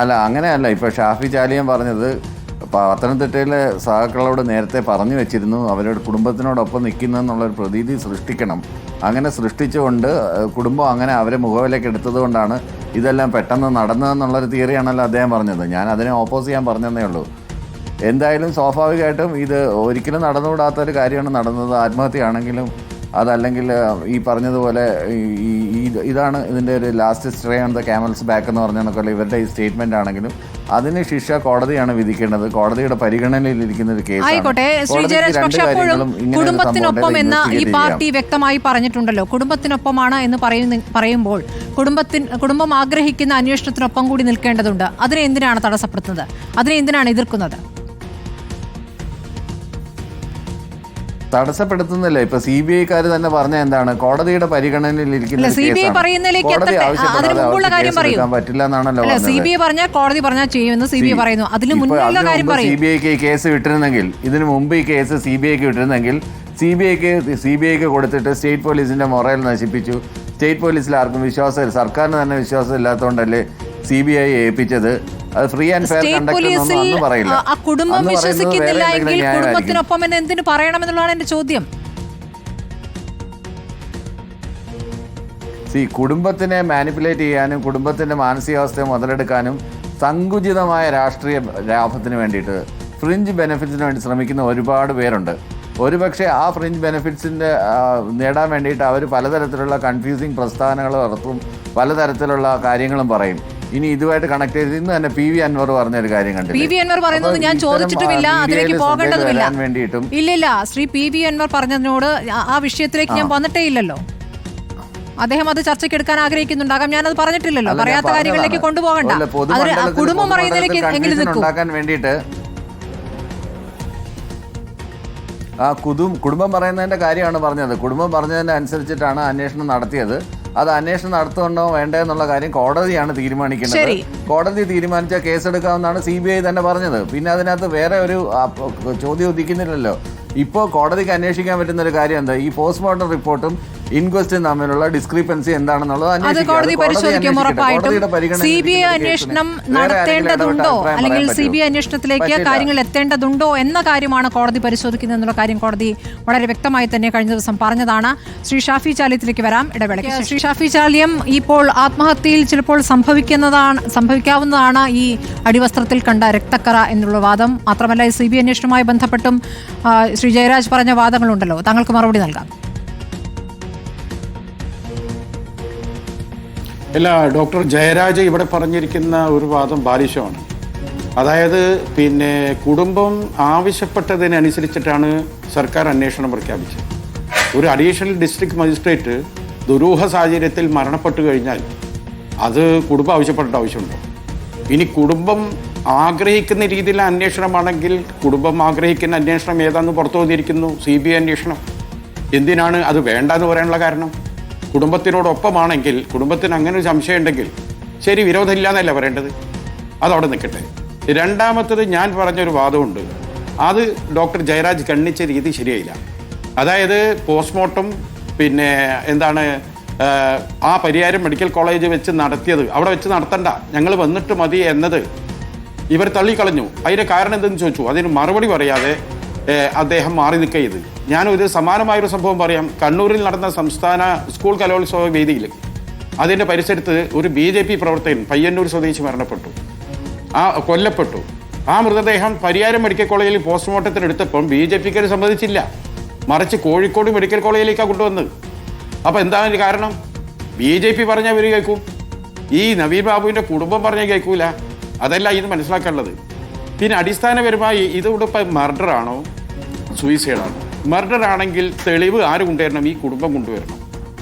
അല്ല, അങ്ങനെയല്ല. ഇപ്പോൾ ഷാഫി ചാലിയൻ പറഞ്ഞത് പത്തനംതിട്ടയിലെ സഹാക്കളോട് നേരത്തെ പറഞ്ഞു വെച്ചിരുന്നു, അവരുടെ കുടുംബത്തിനോടൊപ്പം നിൽക്കുന്നതെന്നുള്ളൊരു പ്രതീതി സൃഷ്ടിക്കണം. അങ്ങനെ സൃഷ്ടിച്ചുകൊണ്ട് കുടുംബം അങ്ങനെ അവരെ മുഖവിലേക്ക് എടുത്തത് കൊണ്ടാണ് ഇതെല്ലാം പെട്ടെന്ന് നടന്നതെന്നുള്ളൊരു തിയറിയാണല്ലോ അദ്ദേഹം പറഞ്ഞത്. ഞാൻ അതിനെ ഓപ്പോസ് ചെയ്യാൻ പറഞ്ഞതേ ഉള്ളൂ. എന്തായാലും സ്വാഭാവികമായിട്ടും ഇത് ഒരിക്കലും നടന്നുകൂടാത്തൊരു കാര്യമാണ് നടന്നത്. ആത്മഹത്യയാണെങ്കിലും അതല്ലെങ്കിൽ ഈ പറഞ്ഞതുപോലെ ഇതാണ് ഇതിൻ്റെ ഒരു last stray on the camel's back എന്ന് പറഞ്ഞാൽ ഇവരുടെ ഈ സ്റ്റേറ്റ്മെൻ്റ് ആണെങ്കിലും അതിന് ശിക്ഷ കോടതിയാണ് വിധിക്കേണ്ടത്. കോടതിയുടെ പരിഗണനയിലിരിക്കുന്ന ഒരു കേസ്. ആയിക്കോട്ടെ ശ്രീ ജയരാജ്, പക്ഷെ അപ്പോഴും കുടുംബത്തിനൊപ്പം എന്ന് ഈ പാർട്ടി വ്യക്തമായി പറഞ്ഞിട്ടുണ്ടല്ലോ. കുടുംബത്തിനൊപ്പമാണ് എന്ന് പറയുമ്പോൾ കുടുംബം ആഗ്രഹിക്കുന്ന അന്വേഷണത്തിനൊപ്പം കൂടി നിൽക്കേണ്ടതുണ്ട്. അതിനെ എന്തിനാണ് തടസ്സപ്പെടുത്തുന്നത്? അതിനെ എന്തിനാണ് എതിർക്കുന്നത്? തടസ്സപ്പെടുത്തുന്നില്ല. ഇപ്പൊ CBI-ക്കാർ തന്നെ പറഞ്ഞ എന്താണ്, കോടതിയുടെ പരിഗണനയിലിരിക്കുന്ന പറ്റില്ല എന്നാണല്ലോ. CBI-ക്ക് ഈ കേസ് വിട്ടിരുന്നെങ്കിൽ, ഇതിനു മുമ്പ് ഈ കേസ് CBI-ക്ക് വിട്ടിരുന്നെങ്കിൽ CBI-ക്ക് കൊടുത്തിട്ട് സ്റ്റേറ്റ് പോലീസിന്റെ മൊറൽ നശിപ്പിച്ചു. സ്റ്റേറ്റ് പോലീസിൽ ആർക്കും വിശ്വാസമില്ല, സർക്കാരിന് തന്നെ വിശ്വാസം ഇല്ലാത്തതുകൊണ്ടല്ലേ CBI ഏൽപ്പിച്ചത്. അത് ഫ്രീ ആൻഡ് ഫെയർ കണ്ടക്ട് എന്നൊന്നും അന്ന് പറയില്ല. ആ കുടുംബം വിശ്വസിക്കുന്നില്ല എങ്കിൽ കുടുംബത്തിനൊപ്പം എന്ന് എന്തിനു പറയണമെന്നുള്ളതാണ് എന്റെ ചോദ്യം. കുടുംബത്തിനെ മാനിപ്പുലേറ്റ് ചെയ്യാനും കുടുംബത്തിന്റെ മാനസികാവസ്ഥയെ മുതലെടുക്കാനും സങ്കുചിതമായ രാഷ്ട്രീയ ലാഭത്തിന് വേണ്ടിയിട്ട് ഫ്രിഞ്ച് ബെനിഫിറ്റ്സിന് വേണ്ടി ശ്രമിക്കുന്ന ഒരുപാട് പേരുണ്ട്. ഒരുപക്ഷെ ആ ഫ്രിഞ്ച് ബെനിഫിറ്റ്സിൻ്റെ നേടാൻ വേണ്ടിയിട്ട് അവർ പലതരത്തിലുള്ള കൺഫ്യൂസിങ് പ്രസ്താവനകൾ നടത്തും, പലതരത്തിലുള്ള കാര്യങ്ങളും പറയും. ഇനി ഇതുമായിട്ട് കണക്ട് ചെയ്ത് ഇന്ന് തന്നെ PV അൻവർ പറഞ്ഞൊരു കാര്യം കണ്ടില്ല. PV അൻവർ പറയുന്നത് ഞാൻ ചോദിച്ചിട്ടുമില്ല, അതിലേക്ക് പോകേണ്ടതുമില്ല. ഇല്ലില്ല, ശ്രീ PV അൻവർ പറഞ്ഞതിനോട് ആ വിഷയത്തിലേക്ക് ഞാൻ വന്നിട്ടേ ഇല്ലല്ലോ. അദ്ദേഹം അത് ചർച്ചയ്ക്ക് എടുക്കാൻ ആഗ്രഹിക്കുന്നുണ്ടാകാം, ഞാനത് പറഞ്ഞിട്ടില്ലല്ലോ. പറയാത്ത കാര്യങ്ങളിലേക്ക് കൊണ്ടുപോകണ്ട. കുടുംബം പറയുന്നതിലേക്ക് എങ്കിലും ഉണ്ടാക്കാൻ വേണ്ടിയിട്ട് ആ കുടുംബം പറയുന്നതിന്റെ കാര്യമാണ് പറഞ്ഞത്. കുടുംബം പറഞ്ഞതിന്റെ അനുസരിച്ചിട്ടാണ് അന്വേഷണം നടത്തിയത്. അത് അന്വേഷണം നടത്തുന്നുണ്ടോ വേണ്ടേ എന്നുള്ള കാര്യം കോടതിയാണ് തീരുമാനിക്കുന്നത്. കോടതി തീരുമാനിച്ച കേസെടുക്കാമെന്നാണ് CBI തന്നെ പറഞ്ഞത്. പിന്നെ അതിനകത്ത് വേറെ ഒരു ചോദ്യം ഉദിക്കുന്നില്ലല്ലോ. ഇപ്പോൾ കോടതിക്ക് അന്വേഷിക്കാൻ പറ്റുന്ന ഒരു കാര്യം എന്താ, ഈ പോസ്റ്റ്മോർട്ടം റിപ്പോർട്ടും ഇൻക്വസ്റ്റും തമ്മിലുള്ള ഡിസ്ക്രിപ്പൻസി എന്താണെന്നുള്ളത് CBI അന്വേഷണം നടത്തേണ്ടതുണ്ടോ അല്ലെങ്കിൽ CBI അന്വേഷണത്തിലേക്ക് കാര്യങ്ങൾ എത്തേണ്ടതുണ്ടോ എന്ന കാര്യമാണ് കോടതി പരിശോധിക്കുന്നത് എന്നുള്ള കാര്യം കോടതി വളരെ വ്യക്തമായി തന്നെ കഴിഞ്ഞ ദിവസം പറഞ്ഞതാണ്. ശ്രീ ഷാഫി ചാലിയത്തിലേക്ക് വരാം ഇടവേളയ്ക്ക്. ശ്രീ ഷാഫി ചാലിയം, ഇപ്പോൾ ആത്മഹത്യയിൽ ചിലപ്പോൾ സംഭവിക്കാവുന്നതാണ് ഈ അടിവസ്ത്രത്തിൽ കണ്ട രക്തക്കറ എന്നുള്ള വാദം. മാത്രമല്ല CBI അന്വേഷണവുമായി ബന്ധപ്പെട്ടും ശ്രീ ജയരാജ് പറഞ്ഞ വാദങ്ങളുണ്ടല്ലോ, താങ്കൾക്ക് മറുപടി നൽകാം. അല്ല, ഡോക്ടർ ജയരാജ് ഇവിടെ പറഞ്ഞിരിക്കുന്ന ഒരു വാദം ബാലിശമാണ്. അതായത് കുടുംബം ആവശ്യപ്പെട്ടതിനനുസരിച്ചിട്ടാണ് സർക്കാർ അന്വേഷണം പ്രഖ്യാപിച്ചത്. ഒരു അഡീഷണൽ ഡിസ്ട്രിക്ട് മജിസ്ട്രേറ്റ് ദുരൂഹ സാഹചര്യത്തിൽ മരണപ്പെട്ടു കഴിഞ്ഞാൽ അത് കുടുംബം ആവശ്യപ്പെടേണ്ട ആവശ്യമുണ്ടോ? ഇനി കുടുംബം ആഗ്രഹിക്കുന്ന രീതിയിലുള്ള അന്വേഷണമാണെങ്കിൽ കുടുംബം ആഗ്രഹിക്കുന്ന അന്വേഷണം ഏതാണെന്ന് പുറത്തു വന്നിരിക്കുന്നു, CBI അന്വേഷണം. എന്തിനാണ് അത് വേണ്ടെന്ന് പറയാനുള്ള കാരണം? കുടുംബത്തിനോടൊപ്പമാണെങ്കിൽ, കുടുംബത്തിന് അങ്ങനെ ഒരു സംശയം ഉണ്ടെങ്കിൽ ശരി, വിരോധമില്ല എന്നല്ല പറയേണ്ടത്, അതവിടെ നിൽക്കട്ടെ. രണ്ടാമത്തത് ഞാൻ പറഞ്ഞൊരു വാദമുണ്ട്, അത് ഡോക്ടർ ജയരാജ് ഖണ്ഡിച്ച രീതി ശരിയായില്ല. അതായത് പോസ്റ്റ്മോർട്ടം ആ പരിയാരം മെഡിക്കൽ കോളേജ് വെച്ച് നടത്തിയത് അവിടെ വെച്ച് നടത്തണ്ട, ഞങ്ങൾ വന്നിട്ട് മതി എന്നത് ഇവർ തള്ളിക്കളഞ്ഞു. അതിൻ്റെ കാരണം എന്തെന്ന് ചോദിച്ചു. അതിന് മറുപടി പറയാതെ അദ്ദേഹം മാറി നിൽക്കുക ചെയ്ത്. ഞാനൊരു സമാനമായൊരു സംഭവം പറയാം. കണ്ണൂരിൽ നടന്ന സംസ്ഥാന സ്കൂൾ കലോത്സവ വേദിയിൽ അതിൻ്റെ പരിസരത്ത് ഒരു BJP പ്രവർത്തകൻ പയ്യന്നൂർ സ്വദേശി കൊല്ലപ്പെട്ടു. ആ മൃതദേഹം പരിയാരം മെഡിക്കൽ കോളേജിൽ പോസ്റ്റ്മോർട്ടത്തിന് എടുത്തപ്പം BJPക്കാർ സമ്മതിച്ചില്ല, മറിച്ച് കോഴിക്കോട് മെഡിക്കൽ കോളേജിലേക്കാണ് കൊണ്ടുവന്നത്. അപ്പോൾ എന്താണ് കാരണം? BJP പറഞ്ഞാൽ ഇവർ കേൾക്കും, ഈ നവീൻ ബാബുവിൻ്റെ കുടുംബം പറഞ്ഞാൽ കേൾക്കൂല. അതല്ല ഇത് മനസ്സിലാക്കാനുള്ളത്. പിന്നെ അടിസ്ഥാനപരമായി ഇതിവിടെ ഇപ്പം മർഡറാണോ സൂയിസൈഡാണോ? മർഡർ ആണെങ്കിൽ തെളിവ് ആര് കൊണ്ടുവരണം? ഈ കുടുംബം കൊണ്ടുവരണം.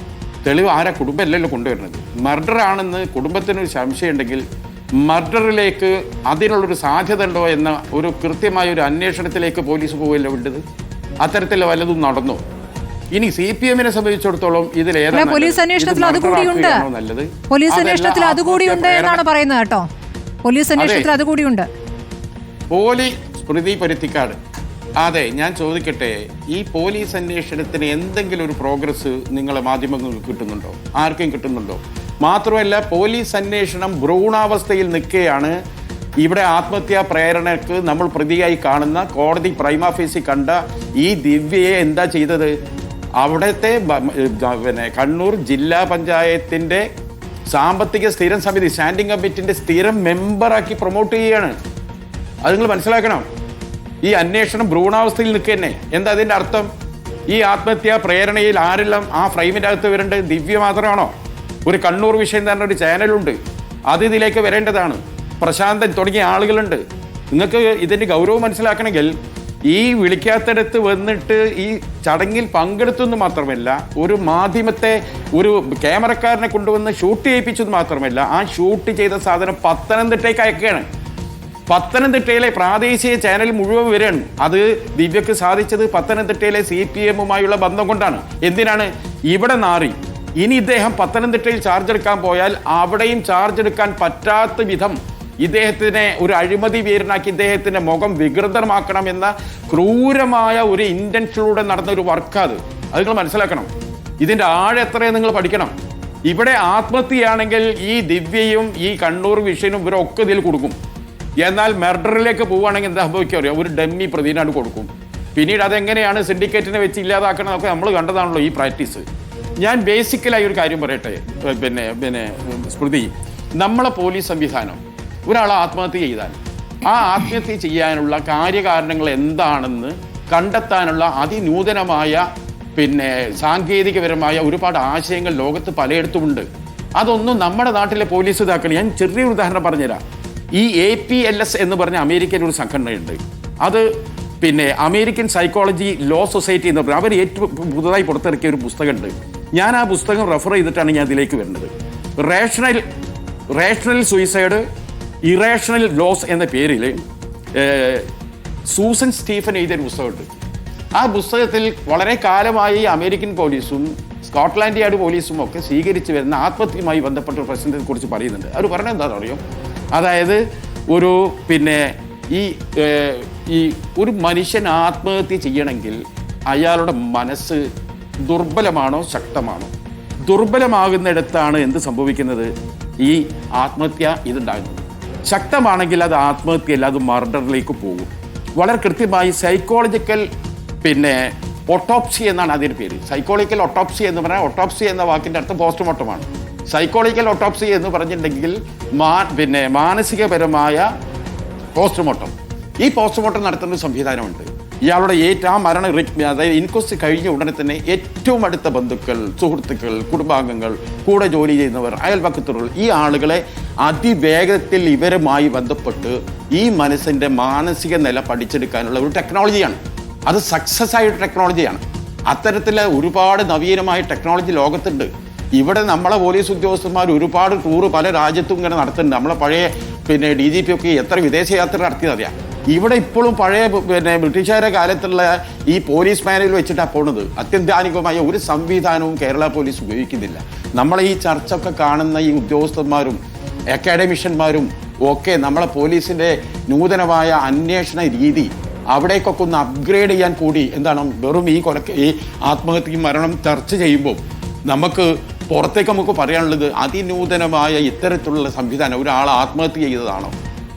തെളിവ് ആരാ? കുടുംബമല്ലല്ലോ കൊണ്ടുവരുന്നത്. മർഡർ ആണെന്ന് കുടുംബത്തിനൊരു സംശയം ഉണ്ടെങ്കിൽ മർഡറിലേക്ക് അതിനുള്ളൊരു സാധ്യത ഉണ്ടോ എന്ന ഒരു കൃത്യമായ ഒരു അന്വേഷണത്തിലേക്ക് പോലീസ് പോവുകയല്ലോ വേണ്ടത്. അത്തരത്തിൽ വല്ലതും നടന്നോ? ഇനി CPM-നെ സംബന്ധിച്ചിടത്തോളം ഇതിലേതാണ് പോലീസ് അന്വേഷണത്തിൽ അതുകൂടിയുണ്ട്, പോലീസ് അന്വേഷണത്തിൽ അതുകൂടിയുണ്ട് എന്നാണ് പറയുന്നത് കേട്ടോ. പോലീസ് അന്വേഷണത്തിൽ അതുകൂടിയുണ്ട്. സ്മൃതി പരുത്തിക്കാട്, അതെ, ഞാൻ ചോദിക്കട്ടെ, ഈ പോലീസ് അന്വേഷണത്തിന് എന്തെങ്കിലും ഒരു പ്രോഗ്രസ് നിങ്ങളെ മാധ്യമങ്ങൾക്ക് കിട്ടുന്നുണ്ടോ? ആർക്കും കിട്ടുന്നുണ്ടോ? മാത്രമല്ല, പോലീസ് അന്വേഷണം ഭ്രൂണാവസ്ഥയിൽ നിൽക്കുകയാണ്. ഇവിടെ ആത്മഹത്യാ പ്രേരണക്ക് നമ്മൾ പ്രതിയായി കാണുന്ന, കോടതി പ്രൈമ ഫേസി കണ്ട ഈ ദിവ്യയെ എന്താ ചെയ്തത്? അവിടുത്തെ കണ്ണൂർ ജില്ലാ പഞ്ചായത്തിൻ്റെ സാമ്പത്തിക സ്ഥിരം സമിതി, സ്റ്റാൻഡിംഗ് കമ്മിറ്റിൻ്റെ സ്ഥിരം മെമ്പറാക്കി പ്രൊമോട്ട് ചെയ്യുകയാണ്. അത് നിങ്ങൾ മനസ്സിലാക്കണം. ഈ അന്വേഷണം ഭ്രൂണാവസ്ഥയിൽ നിൽക്കുക തന്നെ. എന്താ അതിൻ്റെ അർത്ഥം? ഈ ആത്മഹത്യാ പ്രേരണയിൽ ആരെല്ലാം ആ ഫ്രെയിമിൻ്റെ അകത്ത് വരേണ്ടത്? ദിവ്യ മാത്രമാണോ? ഒരു കണ്ണൂർ വിഷയം തന്നെ ഒരു ചാനലുണ്ട്, അത് ഇതിലേക്ക് വരേണ്ടതാണ്. പ്രശാന്തൻ തുടങ്ങിയ ആളുകളുണ്ട്. നിങ്ങൾക്ക് ഇതിൻ്റെ ഗൗരവം മനസ്സിലാക്കണമെങ്കിൽ ഈ വിളിക്കാത്തിടത്ത് വന്നിട്ട് ഈ ചടങ്ങിൽ പങ്കെടുത്തെന്ന് മാത്രമല്ല, ഒരു മാധ്യമത്തെ, ഒരു ക്യാമറക്കാരനെ കൊണ്ടുവന്ന് ഷൂട്ട് ചെയ്യിപ്പിച്ചത് മാത്രമല്ല, ആ ഷൂട്ട് ചെയ്ത സാധനം പത്തനംതിട്ടയ്ക്ക് അയക്കുകയാണ്. പത്തനംതിട്ടയിലെ പ്രാദേശിക ചാനൽ മുഴുവൻ വരികയാണ്. അത് ദിവ്യക്ക് സാധിച്ചത് പത്തനംതിട്ടയിലെ CPM-ഉമായുള്ള ബന്ധം കൊണ്ടാണ്. എന്തിനാണ്? ഇവിടെ നാറി. ഇനി ഇദ്ദേഹം പത്തനംതിട്ടയിൽ ചാർജ് എടുക്കാൻ പോയാൽ അവിടെയും ചാർജ് എടുക്കാൻ പറ്റാത്ത വിധം ഇദ്ദേഹത്തിനെ ഒരു അഴിമതി വീരനാക്കി ഇദ്ദേഹത്തിൻ്റെ മുഖം വികൃതമാക്കണം എന്ന ക്രൂരമായ ഒരു ഇൻറ്റൻഷനിലൂടെ നടന്ന ഒരു വർക്കാണ് അത് നിങ്ങൾ മനസ്സിലാക്കണം. ഇതിൻ്റെ ആഴം എത്രയും നിങ്ങൾ പഠിക്കണം. ഇവിടെ ആത്മഹത്യയാണെങ്കിൽ ഈ ദിവ്യയും ഈ കണ്ണൂർ വിഷയനും ഇവരൊക്കെ ഇതിൽ കൊടുക്കും. എന്നാൽ മെർഡറിലേക്ക് പോവുകയാണെങ്കിൽ എന്താ സംഭവിക്കുക അറിയാം? ഒരു ഡമ്മി പ്രതിനാണ് കൊടുക്കും. പിന്നീട് അതെങ്ങനെയാണ് സിൻഡിക്കേറ്റിനെ വെച്ച് ഇല്ലാതാക്കണമെന്നൊക്കെ നമ്മൾ കണ്ടതാണല്ലോ ഈ പ്രാക്ടീസ്. ഞാൻ ബേസിക്കലായി ഒരു കാര്യം പറയട്ടെ, പിന്നെ സ്മൃതി, നമ്മളെ പോലീസ് സംവിധാനം ഒരാൾ ആത്മഹത്യ ചെയ്താൽ ആ ആത്മഹത്യ ചെയ്യാനുള്ള കാര്യകാരണങ്ങൾ എന്താണെന്ന് കണ്ടെത്താനുള്ള അതിനൂതനമായ സാങ്കേതികപരമായ ഒരുപാട് ആശയങ്ങൾ ലോകത്ത് പലയിടത്തുമുണ്ട്. അതൊന്നും നമ്മുടെ നാട്ടിലെ പോലീസ് ഇതാക്കണം. ഞാൻ ചെറിയൊരു ഉദാഹരണം പറഞ്ഞുതരാം. ഈ APLS എന്ന് പറഞ്ഞ അമേരിക്കയിൽ ഒരു സംഘടനയുണ്ട്. അത് അമേരിക്കൻ സൈക്കോളജി ലോ സൊസൈറ്റി എന്ന് പറഞ്ഞാൽ അവർ ഏറ്റവും പുതുതായി പുറത്തിറക്കിയ ഒരു പുസ്തകമുണ്ട്. ഞാൻ ആ പുസ്തകം റെഫർ ചെയ്തിട്ടാണ് ഞാൻ ഇതിലേക്ക് വരുന്നത്. റേഷണൽ സൂയിസൈഡ്, ഇറേഷണൽ ലോസ് എന്ന പേരിൽ സൂസൻ സ്റ്റീഫൻ എഴുതിയൊരു പുസ്തകമുണ്ട്. ആ പുസ്തകത്തിൽ വളരെ കാലമായി അമേരിക്കൻ പോലീസും സ്കോട്ട്ലാൻഡ് യാർഡ് പോലീസും ഒക്കെ സ്വീകരിച്ചു വരുന്ന ആത്മഹത്യയുമായി ബന്ധപ്പെട്ട ഒരു പ്രശ്നത്തെ കുറിച്ച് പറയുന്നുണ്ട്. അവർ പറഞ്ഞത് എന്താണെന്ന് അറിയോ? അതായത് ഒരു ഈ ഒരു മനുഷ്യൻ ആത്മഹത്യ ചെയ്യണമെങ്കിൽ അയാളുടെ മനസ്സ് ദുർബലമാണോ ശക്തമാണോ? ദുർബലമാകുന്നിടത്താണ് എന്ത് സംഭവിക്കുന്നത്? ഈ ആത്മഹത്യ ഇതുണ്ടാകുന്നത്. ശക്തമാണെങ്കിൽ അത് ആത്മഹത്യയല്ല, അത് മർഡറിലേക്ക് പോകും. വളരെ കൃത്യമായി സൈക്കോളജിക്കൽ ഒട്ടോപ്സി എന്നാണ് അതിൻ്റെ പേര്. സൈക്കോളജിക്കൽ ഒട്ടോപ്സി എന്ന് പറഞ്ഞാൽ ഒട്ടോപ്സി എന്ന വാക്കിൻ്റെ അർത്ഥം പോസ്റ്റ്മോർട്ടമാണ്. സൈക്കോളജിക്കൽ ഒട്ടോപ്സി എന്ന് പറഞ്ഞിട്ടുണ്ടെങ്കിൽ മാനസികപരമായ പോസ്റ്റ്മോർട്ടം. ഈ പോസ്റ്റ്മോർട്ടം നടത്തുന്ന സംവിധാനമുണ്ട്. ഇയാളുടെ മരണം, അതായത് ഇൻക്വസ്റ്റ് കഴിഞ്ഞ ഉടനെ തന്നെ ഏറ്റവും അടുത്ത ബന്ധുക്കൾ, സുഹൃത്തുക്കൾ, കുടുംബാംഗങ്ങൾ, കൂടെ ജോലി ചെയ്യുന്നവർ, അയൽപക്കത്തുകൾ, ഈ ആളുകളെ അതിവേഗത്തിൽ ഇവരുമായി ബന്ധപ്പെട്ട് ഈ മനസ്സിൻ്റെ മാനസിക നില പഠിച്ചെടുക്കാനുള്ള ഒരു ടെക്നോളജിയാണ്. അത് സക്സസ് ആയ ടെക്നോളജിയാണ്. അത്തരത്തിലെ ഒരുപാട് നവീനമായ ടെക്നോളജി ലോകത്തുണ്ട്. ഇവിടെ നമ്മളെ പോലീസ് ഉദ്യോഗസ്ഥന്മാർ ഒരുപാട് ടൂറ് പല രാജ്യത്തും ഇങ്ങനെ നടത്തുന്നുണ്ട്. നമ്മളെ പഴയ DGP ഒക്കെ എത്ര വിദേശയാത്ര നടത്തിയതറിയാം. ഇവിടെ ഇപ്പോഴും പഴയ ബ്രിട്ടീഷുകാരുടെ കാലത്തുള്ള ഈ പോലീസ് മാനുവൽ വെച്ചിട്ടാണ് പോണത്. അത്യന്താനികമായ ഒരു സംവിധാനവും കേരള പോലീസ് ഉപയോഗിക്കുന്നില്ല. നമ്മളെ ഈ ചർച്ചയൊക്കെ കാണുന്ന ഈ ഉദ്യോഗസ്ഥന്മാരും അക്കാഡമിഷ്യന്മാരും ഒക്കെ നമ്മളെ പോലീസിൻ്റെ നൂതനമായ അന്വേഷണ രീതി അവിടേക്കൊക്കെ ഒന്ന് അപ്ഗ്രേഡ് ചെയ്യാൻ കൂടി വെറും ഈ ആത്മഹത്യയും മരണം ചർച്ച ചെയ്യുമ്പോൾ നമുക്ക് പറയാനുള്ളത് അതിനൂതനമായ ഇത്തരത്തിലുള്ള സംവിധാനം. ഒരാൾ ആത്മഹത്യ ചെയ്തതാണോ,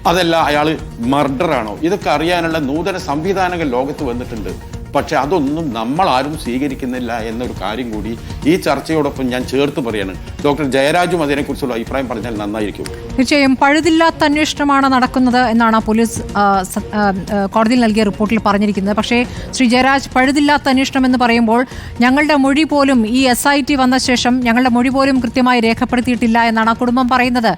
അതല്ല അയാൾ മർഡറാണോ, ഇതൊക്കെ അറിയാനുള്ള നൂതന സംവിധാനങ്ങൾ ലോകത്ത് വന്നിട്ടുണ്ട്. പക്ഷെ അതൊന്നും നമ്മളാരും സ്വീകരിക്കുന്നില്ല എന്നൊരു കാര്യം കൂടി ഈ ചർച്ചയോടൊപ്പം ഞാൻ ചേർത്ത് പറയാണ്. ഡോക്ടർ ജയരാജും അതിനെക്കുറിച്ചുള്ള അഭിപ്രായം പറഞ്ഞാൽ നന്നായിരിക്കും. തീർച്ചയായും പഴുതില്ലാത്ത അന്വേഷണമാണ് നടക്കുന്നത് എന്നാണ് പോലീസ് കോടതിയിൽ നൽകിയ റിപ്പോർട്ടിൽ പറഞ്ഞിരിക്കുന്നത്. പക്ഷേ ശ്രീ ജയരാജ്, പഴുതില്ലാത്ത അന്വേഷണം എന്ന് പറയുമ്പോൾ ഞങ്ങളുടെ മൊഴി പോലും ഈ SIT വന്ന ശേഷം ഞങ്ങളുടെ മൊഴി പോലും കൃത്യമായി രേഖപ്പെടുത്തിയിട്ടില്ല എന്നാണ് ആ കുടുംബം പറയുന്നത്.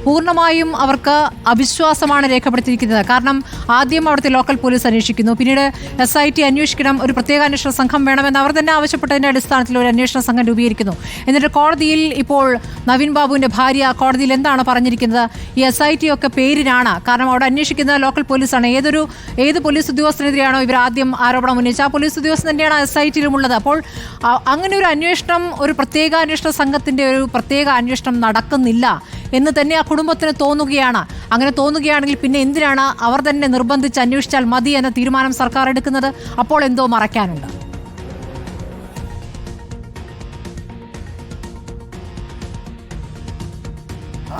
പൂർണ്ണമായും അവർക്ക് അവിശ്വാസമാണ് രേഖപ്പെടുത്തിയിരിക്കുന്നത്. കാരണം ആദ്യം അവിടുത്തെ ലോക്കൽ പോലീസ് അന്വേഷിക്കുന്നു, പിന്നീട് SIT അന്വേഷിക്കണം, ഒരു പ്രത്യേക അന്വേഷണ സംഘം വേണമെന്ന് അവർ തന്നെ ആവശ്യപ്പെട്ടതിൻ്റെ അടിസ്ഥാനത്തിൽ ഒരു അന്വേഷണ സംഘം രൂപീകരിക്കുന്നു. എന്നിട്ട് കോടതിയിൽ ഇപ്പോൾ നവീൻ ബാബുവിൻ്റെ ഭാര്യ കോടതിയിൽ എന്താണ് പറഞ്ഞിരിക്കുന്നത്? ഈ SIT ഒക്കെ പേരിനാണ്. കാരണം അവിടെ അന്വേഷിക്കുന്ന ലോക്കൽ പോലീസാണ്. ഏത് പോലീസ് ഉദ്യോഗസ്ഥനെതിരെയാണോ ഇവർ ആദ്യം ആരോപണം ഉന്നയിച്ച ആ പോലീസ് ഉദ്യോഗസ്ഥൻ തന്നെയാണ് SITയിലുമുള്ളത്. അപ്പോൾ അങ്ങനെ ഒരു അന്വേഷണം, ഒരു പ്രത്യേക അന്വേഷണ സംഘത്തിൻ്റെ ഒരു പ്രത്യേക അന്വേഷണം നടക്കുന്നില്ല എന്ന് തന്നെ ആ കുടുംബത്തിന് തോന്നുകയാണ്. അങ്ങനെ തോന്നുകയാണെങ്കിൽ പിന്നെ എന്തിനാണ് അവർ തന്നെ നിർബന്ധിച്ച് അന്വേഷിച്ചാൽ മതി എന്ന തീരുമാനം സർക്കാർ എടുക്കുന്നത്? അപ്പോൾ എന്തോ മറയ്ക്കാനുണ്ട്.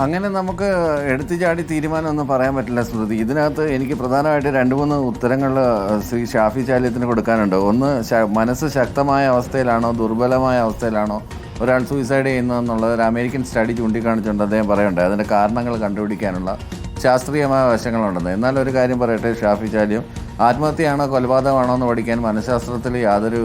അങ്ങനെ നമുക്ക് എടുത്തു ചാടി തീരുമാനമൊന്നും പറയാൻ പറ്റില്ല സ്മൃതി. ഇതിനകത്ത് എനിക്ക് പ്രധാനമായിട്ട് 2-3 ഉത്തരങ്ങൾ ശ്രീ ഷാഫി ചാലിയത്തിന് കൊടുക്കാനുണ്ട്. ഒന്ന്, മനസ്സ് ശക്തമായ അവസ്ഥയിലാണോ ദുർബലമായ അവസ്ഥയിലാണോ ഒരാൾ സൂയിസൈഡ് ചെയ്യുന്നതെന്നുള്ളത് ഒരു അമേരിക്കൻ സ്റ്റഡി ചൂണ്ടിക്കാണിച്ചുകൊണ്ട് അദ്ദേഹം പറയുന്നുണ്ട്. അതിൻ്റെ കാരണങ്ങൾ കണ്ടുപിടിക്കാനുള്ള ശാസ്ത്രീയമായ വശങ്ങളുണ്ടെന്ന്. എന്നാൽ ഒരു കാര്യം പറയട്ടെ, ഷാഫി ചാലിയം, ആത്മഹത്യയാണോ കൊലപാതകമാണോ എന്ന് പഠിക്കാൻ മനഃശാസ്ത്രത്തിൽ യാതൊരു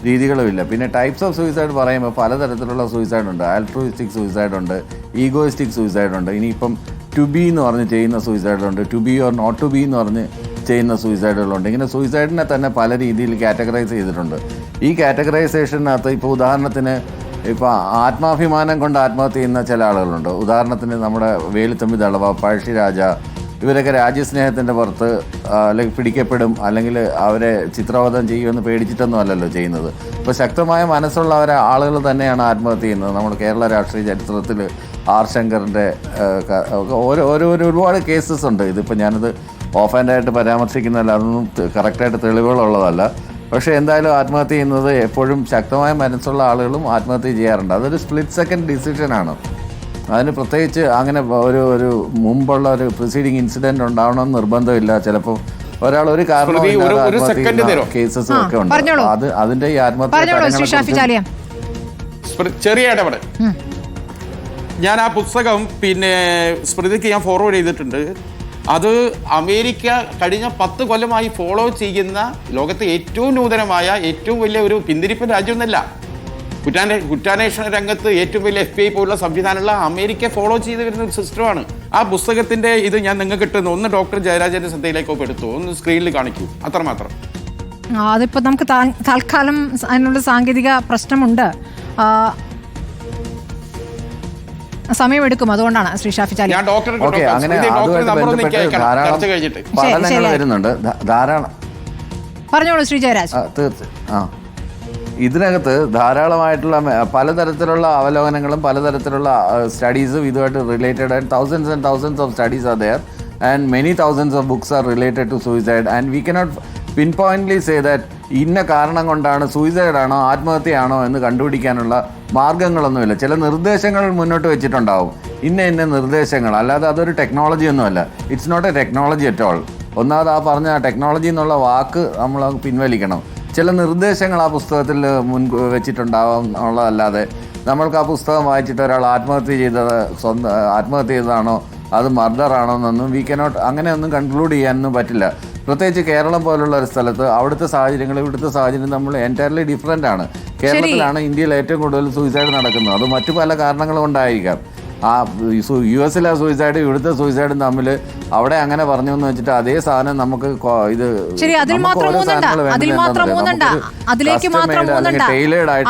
രീതികളുമില്ല. പിന്നെ ടൈപ്സ് ഓഫ് സൂയിസൈഡ് പറയുമ്പോൾ പലതരത്തിലുള്ള സൂയിസൈഡ് ഉണ്ട്. ആൾട്രൂയിസ്റ്റിക് സൂയിസൈഡ് ഉണ്ട്, ഈഗോയിസ്റ്റിക് സൂയിസൈഡ് ഉണ്ട്. ഇനിയിപ്പം ടു ബി എന്ന് പറഞ്ഞ് ചെയ്യുന്ന സൂയിസൈഡുണ്ട്, to be or not to be എന്ന് പറഞ്ഞ് ചെയ്യുന്ന സൂയിസൈഡുകളുണ്ട്. ഇങ്ങനെ സൂയിസൈഡിനെ തന്നെ പല രീതിയിൽ കാറ്റഗറൈസ് ചെയ്തിട്ടുണ്ട്. ഈ കാറ്റഗറൈസേഷനകത്ത് ഇപ്പോൾ ഉദാഹരണത്തിന് ആത്മാഭിമാനം കൊണ്ട് ആത്മഹത്യ ചെയ്യുന്ന ചില ആളുകളുണ്ട്. ഉദാഹരണത്തിന് നമ്മുടെ വേലുത്തമ്പി ദളവ, പഴശ്ശിരാജ, ഇവരൊക്കെ രാജ്യസ്നേഹത്തിൻ്റെ പുറത്ത് അല്ലെങ്കിൽ പിടിക്കപ്പെടും, അല്ലെങ്കിൽ അവരെ ചിത്രവധം ചെയ്യുമെന്ന് പേടിച്ചിട്ടൊന്നും അല്ലല്ലോ ചെയ്യുന്നത്. ഇപ്പോൾ ശക്തമായ മനസ്സുള്ള ആളുകൾ തന്നെയാണ് ആത്മഹത്യ ചെയ്യുന്നത്. നമ്മൾ കേരള രാഷ്ട്രീയ ചരിത്രത്തിൽ ആർ ശങ്കറിൻ്റെ ഒരുപാട് കേസസ് ഉണ്ട്. ഇതിപ്പോൾ ഞാനത് ഓഫ് ഹാൻഡായിട്ട് പരാമർശിക്കുന്നതല്ല, അതൊന്നും കറക്റ്റായിട്ട് തെളിവുകളുള്ളതല്ല. പക്ഷേ എന്തായാലും ആത്മഹത്യ ചെയ്യുന്നത് എപ്പോഴും ശക്തമായ മനസ്സുള്ള ആളുകളും ആത്മഹത്യ ചെയ്യാറുണ്ട്. അതൊരു സ്പ്ലിറ്റ് സെക്കൻഡ് ഡിസിഷനാണ്. അതിന് പ്രത്യേകിച്ച് അങ്ങനെ ഒരു മുമ്പുള്ള ഒരു പ്രിസീഡിങ് ഇൻസിഡൻറ്റ് ഉണ്ടാവണമെന്ന് നിർബന്ധമില്ല. ചിലപ്പോൾ ഒരാൾ ഒരു കാരണവും കേസസ് ഒക്കെ ഉണ്ട്. അതിന്റെ ഈ ആത്മഹത്യ ചെറിയ ഇടപെടൽ. ഞാൻ ആ പുസ്തകം പിന്നെ സ്മൃതിക്ക് ഞാൻ ഫോർവേഡ് ചെയ്തിട്ടുണ്ട്. അത് അമേരിക്ക കഴിഞ്ഞ 10 കൊല്ലമായി ഫോളോ ചെയ്യുന്ന ലോകത്തെ ഏറ്റവും നൂതനമായ ഏറ്റവും വലിയ ഒരു പിന്തിരിപ്പൻ രാജ്യമൊന്നുമല്ല. കുറ്റാന്വേഷണ രംഗത്ത് ഏറ്റവും വലിയ FBI പോലുള്ള സംവിധാനമുള്ള അമേരിക്ക ഫോളോ ചെയ്ത് വരുന്ന ഒരു സിസ്റ്റമാണ്. ആ പുസ്തകത്തിന്റെ ഇത് ഞാൻ നിങ്ങൾക്ക് കിട്ടുന്നു. ഒന്ന് ഡോക്ടർ ജയരാജന്റെ ശ്രദ്ധയിലേക്ക് എടുത്തു, ഒന്ന് സ്ക്രീനിൽ കാണിക്കൂ, അത്രമാത്രം. അതിപ്പോൾ നമുക്ക് തൽക്കാലം അതിനുള്ള സാങ്കേതിക പ്രശ്നമുണ്ട്, സമയമെടുക്കും. അതുകൊണ്ടാണ് ശ്രീ ഷാഫി ചാലിയം. പഠനങ്ങൾ വരുന്നുണ്ട് ധാരാളം. പറഞ്ഞോളൂ ശ്രീ ജയരാജ്. ഇതിനകത്ത് ധാരാളമായിട്ടുള്ള പലതരത്തിലുള്ള അവലോകനങ്ങളും പലതരത്തിലുള്ള സ്റ്റഡീസും ഇതുമായിട്ട് related and thousands of studies are there and many thousands of books are related to suicide and we cannot pinpointly say that ഇന്ന കാരണം കൊണ്ടാണ് സൂയിസൈഡാണോ ആത്മഹത്യയാണോ എന്ന് കണ്ടുപിടിക്കാനുള്ള മാർഗങ്ങളൊന്നുമില്ല. ചില നിർദ്ദേശങ്ങൾ മുന്നോട്ട് വെച്ചിട്ടുണ്ടാവും, ഇന്ന നിർദ്ദേശങ്ങൾ. അല്ലാതെ അതൊരു ടെക്നോളജി ഒന്നുമല്ല. It's not a technology at all. ഒന്നാമത് ആ പറഞ്ഞ ടെക്നോളജി എന്നുള്ള വാക്ക് നമ്മൾ പിൻവലിക്കണം. ചില നിർദ്ദേശങ്ങൾ ആ പുസ്തകത്തിൽ വെച്ചിട്ടുണ്ടാവാം എന്നുള്ളതല്ലാതെ നമ്മൾക്ക് ആ പുസ്തകം വായിച്ചിട്ട് ഒരാൾ ആത്മഹത്യ ചെയ്തതാണോ അത് മർഡറാണോ എന്നൊന്നും വി കനോട്ട് അങ്ങനെയൊന്നും കൺക്ലൂഡ് ചെയ്യാനൊന്നും പറ്റില്ല. പ്രത്യേകിച്ച് കേരളം പോലുള്ള ഒരു സ്ഥലത്ത് അവിടുത്തെ സാഹചര്യങ്ങൾ ഇവിടുത്തെ സാഹചര്യം നമ്മൾ എൻറ്റയർലി ഡിഫറെൻ്റ് ആണ്. കേരളത്തിലാണ് ഇന്ത്യയിൽ ഏറ്റവും കൂടുതൽ സൂയിസൈഡ് നടക്കുന്നത്. അത് മറ്റു പല കാരണങ്ങൾ കൊണ്ടായിരിക്കാം. ആ US-ലെ സൂയിസൈഡും ഇവിടുത്തെ സൂയിസൈഡും തമ്മിൽ അവിടെ അങ്ങനെ പറഞ്ഞു എന്ന് വെച്ചിട്ട് അതേ സാധനം നമുക്ക് ഇത്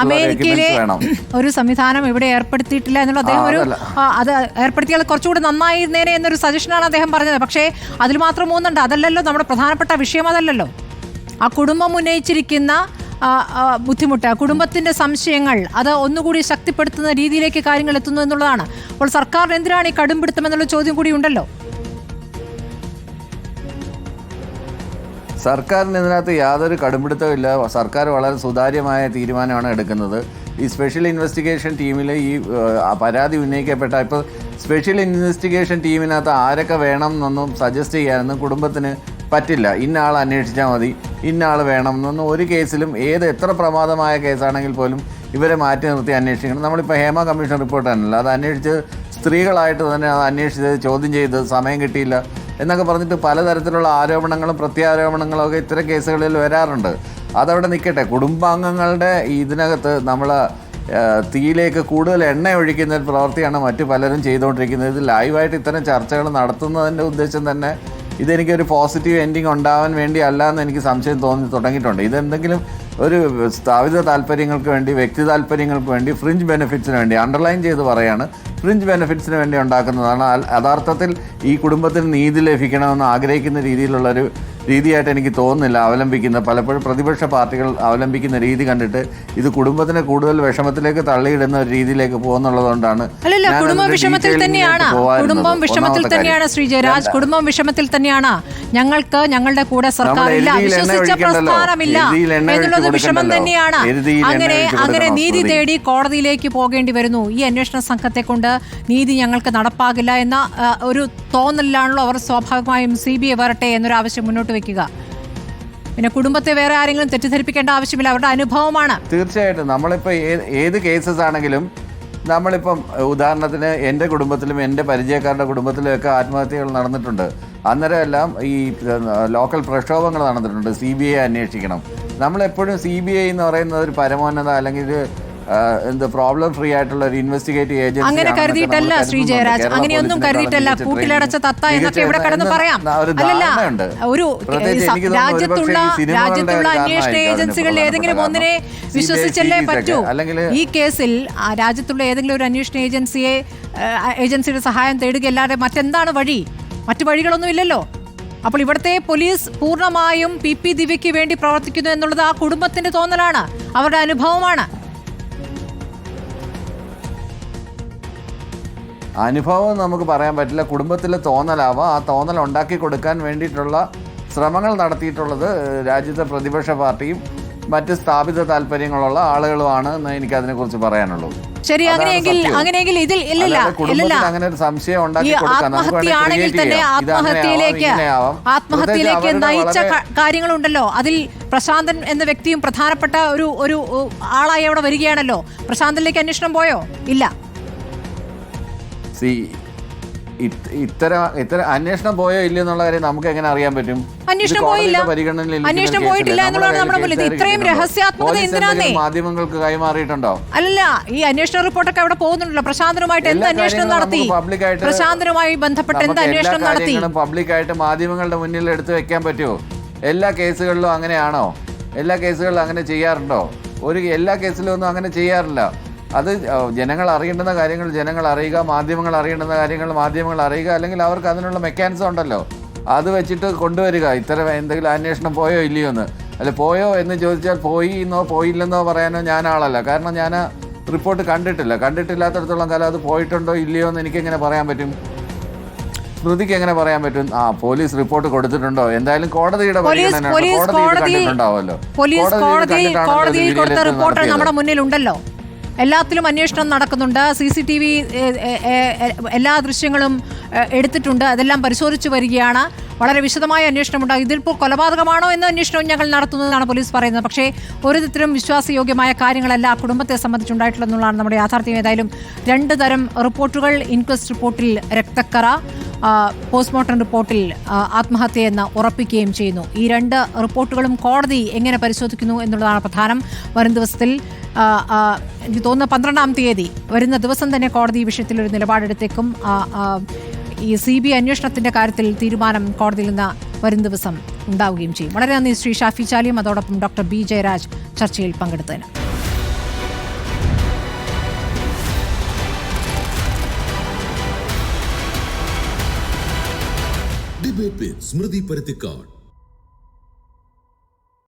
അമേരിക്കയിലെ ഒരു സംവിധാനം ഇവിടെ ഏർപ്പെടുത്തിയിട്ടില്ല എന്നുള്ള അദ്ദേഹം അത് ഏർപ്പെടുത്തിയാൽ കുറച്ചുകൂടി നന്നായിരുന്നേനെ എന്നൊരു സജഷനാണ് അദ്ദേഹം പറഞ്ഞത്. പക്ഷേ അതിൽ മാത്രം മൂന്നുണ്ട്. അതല്ലല്ലോ നമ്മുടെ പ്രധാനപ്പെട്ട വിഷയം, അതല്ലല്ലോ. ആ കുടുംബം ഉന്നയിച്ചിരിക്കുന്ന ബുദ്ധിമുട്ട്, കുടുംബത്തിന്റെ സംശയങ്ങൾ, അത് ഒന്നുകൂടി ശക്തിപ്പെടുത്തുന്ന രീതിയിലേക്ക് കാര്യങ്ങൾ എത്തുന്നു എന്നുള്ളതാണ്. അപ്പോൾ സർക്കാരിന് എന്തിനാണ് ഈ കടുംപിടുത്തം എന്നുള്ള ചോദ്യം കൂടി ഉണ്ടല്ലോ. സർക്കാരിന് ഇതിനകത്ത് യാതൊരു കടുംപിടുത്തവും ഇല്ല. സർക്കാർ വളരെ സുതാര്യമായ തീരുമാനമാണ് എടുക്കുന്നത്. ഈ സ്പെഷ്യൽ ഇൻവെസ്റ്റിഗേഷൻ ടീമിൽ ഈ പരാതി ഉന്നയിക്കപ്പെട്ട ഇപ്പോൾ സ്പെഷ്യൽ ഇൻവെസ്റ്റിഗേഷൻ ടീമിനകത്ത് ആരൊക്കെ വേണം എന്നൊന്നും സജസ്റ്റ് ചെയ്യാനൊന്നും കുടുംബത്തിന് പറ്റില്ല. ഇന്ന ആൾ അന്വേഷിച്ചാൽ മതി, ഇന്ന ആൾ വേണം എന്നൊന്നും ഒരു കേസിലും എത്ര പ്രമാദമായ കേസാണെങ്കിൽ പോലും ഇവരെ മാറ്റി നിർത്തി അന്വേഷിക്കണം. നമ്മളിപ്പോൾ ഹേമ കമ്മീഷൻ റിപ്പോർട്ട് തന്നെയല്ല, അത് അന്വേഷിച്ച് സ്ത്രീകളായിട്ട് തന്നെ അത് അന്വേഷിച്ച് ചോദ്യം ചെയ്ത് സമയം കിട്ടിയില്ല എന്നൊക്കെ പറഞ്ഞിട്ട് പലതരത്തിലുള്ള ആരോപണങ്ങളും പ്രത്യാരോപണങ്ങളും ഒക്കെ ഇത്തരം കേസുകളിൽ വരാറുണ്ട്. അതവിടെ നിൽക്കട്ടെ. കുടുംബാംഗങ്ങളുടെ ഇതിനകത്ത് നമ്മൾ തീയിലേക്ക് കൂടുതൽ എണ്ണ ഒഴിക്കുന്ന ഒരു പ്രവൃത്തിയാണ് മറ്റു പലരും ചെയ്തുകൊണ്ടിരിക്കുന്നത്. ഇത് ലൈവായിട്ട് ഇത്തരം ചർച്ചകൾ നടത്തുന്നതിൻ്റെ ഉദ്ദേശം തന്നെ ഇതെനിക്കൊരു പോസിറ്റീവ് എൻഡിങ് ഉണ്ടാവാൻ വേണ്ടി അല്ല എന്ന് എനിക്ക് സംശയം തുടങ്ങിയിട്ടുണ്ട്. ഇതെന്തെങ്കിലും ഒരു സ്ഥാപിത താല്പര്യങ്ങൾക്ക് വേണ്ടി, വ്യക്തി താല്പര്യങ്ങൾക്ക് വേണ്ടി, ഫ്രിഞ്ച് ബെനിഫിറ്റ്സിന് വേണ്ടി, അണ്ടർലൈൻ ചെയ്ത് പറയാണ്, ഫ്രിഞ്ച് ബെനിഫിറ്റ്സിന് വേണ്ടി ഉണ്ടാക്കുന്നതാണ്. യഥാർത്ഥത്തിൽ ഈ കുടുംബത്തിന് നീതി ലഭിക്കണമെന്ന് ആഗ്രഹിക്കുന്ന രീതിയിലുള്ളൊരു രീതിയായിട്ട് എനിക്ക് തോന്നുന്നില്ല അവലംബിക്കുന്ന. പലപ്പോഴും പ്രതിപക്ഷ പാർട്ടികൾ അവലംബിക്കുന്ന രീതി കണ്ടിട്ട് ഇത് കുടുംബത്തിനെ കൂടുതൽ വിഷമത്തിലേക്ക് തള്ളിയിടുന്ന ഒരു രീതിയിലേക്ക് പോകുന്നുള്ളതുകൊണ്ടാണ്. കുടുംബം വിഷമത്തിൽ തന്നെയാണ് ശ്രീ ജയരാജ്, കുടുംബം വിഷമത്തിൽ തന്നെയാണ്. ഞങ്ങൾക്ക് ഞങ്ങളുടെ കൂടെ സർക്കാരില്ല, വിശ്വസിച്ച പ്രസ്ഥാനമില്ല എന്നുള്ളത് വിഷമം തന്നെയാണ്. അങ്ങനെ നീതി തേടി കോടതിയിലേക്ക് പോകേണ്ടി വരുന്നു. ഈ അന്വേഷണ സംഘത്തെ കൊണ്ട് നീതി ഞങ്ങൾക്ക് നടപ്പാകില്ല എന്ന ഒരു തോന്നലിലാണല്ലോ അവർ സ്വാഭാവികമായും CBI വരട്ടെ എന്നൊരു ആവശ്യം മുന്നോട്ട് വെക്കുക. പിന്നെ കുടുംബത്തെ വേറെ ആരെങ്കിലും തെറ്റിദ്ധരിപ്പിക്കേണ്ട ആവശ്യമില്ല, അവരുടെ അനുഭവമാണ്. തീർച്ചയായിട്ടും നമ്മളിപ്പോൾ ഏത് കേസസ് ആണെങ്കിലും നമ്മളിപ്പം ഉദാഹരണത്തിന് എൻ്റെ കുടുംബത്തിലും എൻ്റെ പരിചയക്കാരുടെ കുടുംബത്തിലും ഒക്കെ ആത്മഹത്യകൾ നടന്നിട്ടുണ്ട്. അന്നേരം എല്ലാം ഈ ലോക്കൽ പ്രക്ഷോഭങ്ങൾ നടന്നിട്ടുണ്ട്. CBI അന്വേഷിക്കണം. നമ്മളെപ്പോഴും CBI എന്ന് പറയുന്നത് ഒരു പരമോന്നത അല്ലെങ്കിൽ പ്രോബ്ലം ഫ്രീ ആയിട്ടുള്ള ഒരു ഇൻവെസ്റ്റിഗേറ്റീവ് ഏജൻസി അങ്ങനെ കരുതിയിട്ടല്ല ശ്രീ ജയരാജ്, അങ്ങനെയൊന്നും കരുതിയിട്ടല്ല. കൂട്ടിലടച്ച തത്ത എന്നൊക്കെ ഇവിടെ കടന്ന് പറയാം. അല്ലല്ല, ഒരു രാജ്യത്തുള്ള അന്വേഷണ ഏജൻസികളിൽ ഏതെങ്കിലും ഒന്നിനെ വിശ്വസിച്ചല്ലേ പറ്റൂ. ഈ കേസിൽ രാജ്യത്തുള്ള ഏതെങ്കിലും ഒരു അന്വേഷണ ഏജൻസിയുടെ സഹായം തേടുകയല്ലാതെ മറ്റെന്താണ് വഴി? മറ്റു വഴികളൊന്നും ഇല്ലല്ലോ. അപ്പോൾ ഇവിടുത്തെ പോലീസ് പൂർണ്ണമായും PP ദിവ്യയ്ക്ക് വേണ്ടി പ്രവർത്തിക്കുന്നു എന്നുള്ളത് ആ കുടുംബത്തിന്റെ തോന്നലാണ്, അവരുടെ അനുഭവമാണ്. അനുഭവം നമുക്ക് പറയാൻ പറ്റില്ല, കുടുംബത്തിലെ തോന്നലാവാം. ആ തോന്നൽ ഉണ്ടാക്കി കൊടുക്കാൻ വേണ്ടിയിട്ടുള്ള ശ്രമങ്ങൾ നടത്തിയിട്ടുള്ളത് രാജ്യത്തെ പ്രതിപക്ഷ പാർട്ടിയും മറ്റ് സ്ഥാപിത താല്പര്യങ്ങളുള്ള ആളുകളുമാണ് എന്ന് എനിക്ക് അതിനെക്കുറിച്ച് പറയാനുള്ളൂ. ശരി, അങ്ങനെയെങ്കിൽ ഇതിൽ ഇല്ലല്ല അങ്ങനെ ഒരു സംശയം ഉണ്ടാക്കി ആത്മഹത്യയാണെങ്കിൽ തന്നെ ആത്മഹത്യയിലേക്ക് നയിച്ച കാര്യങ്ങളുണ്ടല്ലോ. അതിൽ പ്രശാന്തൻ എന്ന വ്യക്തിയും പ്രധാനപ്പെട്ട ഒരു ആളായി അവിടെ വരികയാണല്ലോ. പ്രശാന്തനിലേക്ക് അന്വേഷണം പോയോ? ഇല്ല. ഇത്തരം അന്വേഷണം പോയോ ഇല്ലയോ എന്നുള്ള കാര്യം നമുക്ക് എങ്ങനെ അറിയാൻ പറ്റും? അന്വേഷണം പോയിട്ടില്ല എന്നുള്ളതാണ് നമ്മുടെ മുന്നിൽ. ഇത്രയും രഹസ്യാത്മകത എന്തിനാന്നേ? മാധ്യമങ്ങൾക്ക് കൈമാറിയിട്ടുണ്ടോ? അല്ല, ഈ അന്വേഷണ റിപ്പോർട്ടൊക്കെ അവിടെ പോകുന്നുണ്ടല്ലോ. പ്രശാന്തനുമായിട്ട് എന്ത് അന്വേഷണം നടത്തി? പ്രശാന്തനുമായി ബന്ധപ്പെട്ട് എന്ത് അന്വേഷണം നടത്തി? പബ്ലിക്കായിട്ട് മാധ്യമങ്ങളുടെ മുന്നിൽ എടുത്തു വെക്കാൻ പറ്റുമോ? എല്ലാ കേസുകളിലും അങ്ങനെയാണോ? എല്ലാ കേസുകളിലും അങ്ങനെ ചെയ്യാറുണ്ടോ? എല്ലാ കേസിലും ഒന്നും അങ്ങനെ ചെയ്യാറില്ല. അത് ജനങ്ങൾ അറിയേണ്ടുന്ന കാര്യങ്ങൾ ജനങ്ങൾ അറിയുക, മാധ്യമങ്ങൾ അറിയേണ്ടുന്ന കാര്യങ്ങൾ മാധ്യമങ്ങൾ അറിയുക, അല്ലെങ്കിൽ അവർക്ക് അതിനുള്ള മെക്കാനിസം ഉണ്ടല്ലോ, അത് വെച്ചിട്ട് കൊണ്ടുവരിക. ഇത്തരം എന്തെങ്കിലും അന്വേഷണം പോയോ ഇല്ലയോ എന്ന്. അല്ല, പോയോ എന്ന് ചോദിച്ചാൽ പോയില്ലെന്നോ പറയാനോ ഞാൻ ആളല്ല. കാരണം ഞാൻ റിപ്പോർട്ട് കണ്ടിട്ടില്ലാത്തടത്തോളം കാലം അത് പോയിട്ടുണ്ടോ ഇല്ലയോ എന്ന് എനിക്കെങ്ങനെ പറയാൻ പറ്റും? സ്മൃതിക്ക് എങ്ങനെ പറയാൻ പറ്റും? പോലീസ് റിപ്പോർട്ട് കൊടുത്തിട്ടുണ്ടോ? എന്തായാലും കോടതിയുടെ കണ്ടിട്ടുണ്ടാവുമല്ലോ. കോടതിയിൽ കൊടുത്ത റിപ്പോർട്ട് നമ്മുടെ മുന്നിലുണ്ടല്ലോ. എല്ലാത്തിലും അന്വേഷണം നടക്കുന്നുണ്ട്. CCTV എല്ലാ ദൃശ്യങ്ങളും എടുത്തിട്ടുണ്ട്. അതെല്ലാം പരിശോധിച്ചു വരികയാണ്. വളരെ വിശദമായ അന്വേഷണമുണ്ട്. ഇതിപ്പോൾ കൊലപാതകമാണോ എന്ന അന്വേഷണവും ഞങ്ങൾ നടത്തുന്നതാണ് പോലീസ് പറയുന്നത്. പക്ഷേ ഒരു തരത്തിലും വിശ്വാസയോഗ്യമായ കാര്യങ്ങളല്ല കുടുംബത്തെ സംബന്ധിച്ചുണ്ടായിട്ടുള്ളതെന്നുള്ളതാണ് നമ്മുടെ യാഥാർത്ഥ്യം. ഏതായാലും 2 തരം റിപ്പോർട്ടുകൾ, ഇൻക്വസ്റ്റ് റിപ്പോർട്ടിൽ രക്തക്കറ, പോസ്റ്റ്മോർട്ടം റിപ്പോർട്ടിൽ ആത്മഹത്യ എന്ന് ഉറപ്പിക്കുകയും ചെയ്യുന്നു. ഈ 2 റിപ്പോർട്ടുകളും കോടതി എങ്ങനെ പരിശോധിക്കുന്നു എന്നുള്ളതാണ് പ്രധാനം. വരും ദിവസത്തിൽ എനിക്ക് തോന്നുന്നു 12-ാം തീയതി വരുന്ന ദിവസം തന്നെ കോടതി ഈ വിഷയത്തിൽ ഒരു നിലപാടെടുത്തേക്കും. ഈ CBI അന്വേഷണത്തിന്റെ കാര്യത്തിൽ തീരുമാനം കോടതിയിൽ നിന്ന് വരും ദിവസം ഉണ്ടാവുകയും ചെയ്യും. വളരെ നന്ദി ശ്രീ ഷാഫി ചാലിയും അതോടൊപ്പം ഡോക്ടർ B. ജയരാജ് ചർച്ചയിൽ പങ്കെടുത്തതിന്. ഡിബേറ്റ് വിത്ത് സ്മൃതി പരുത്തിക്കാട്.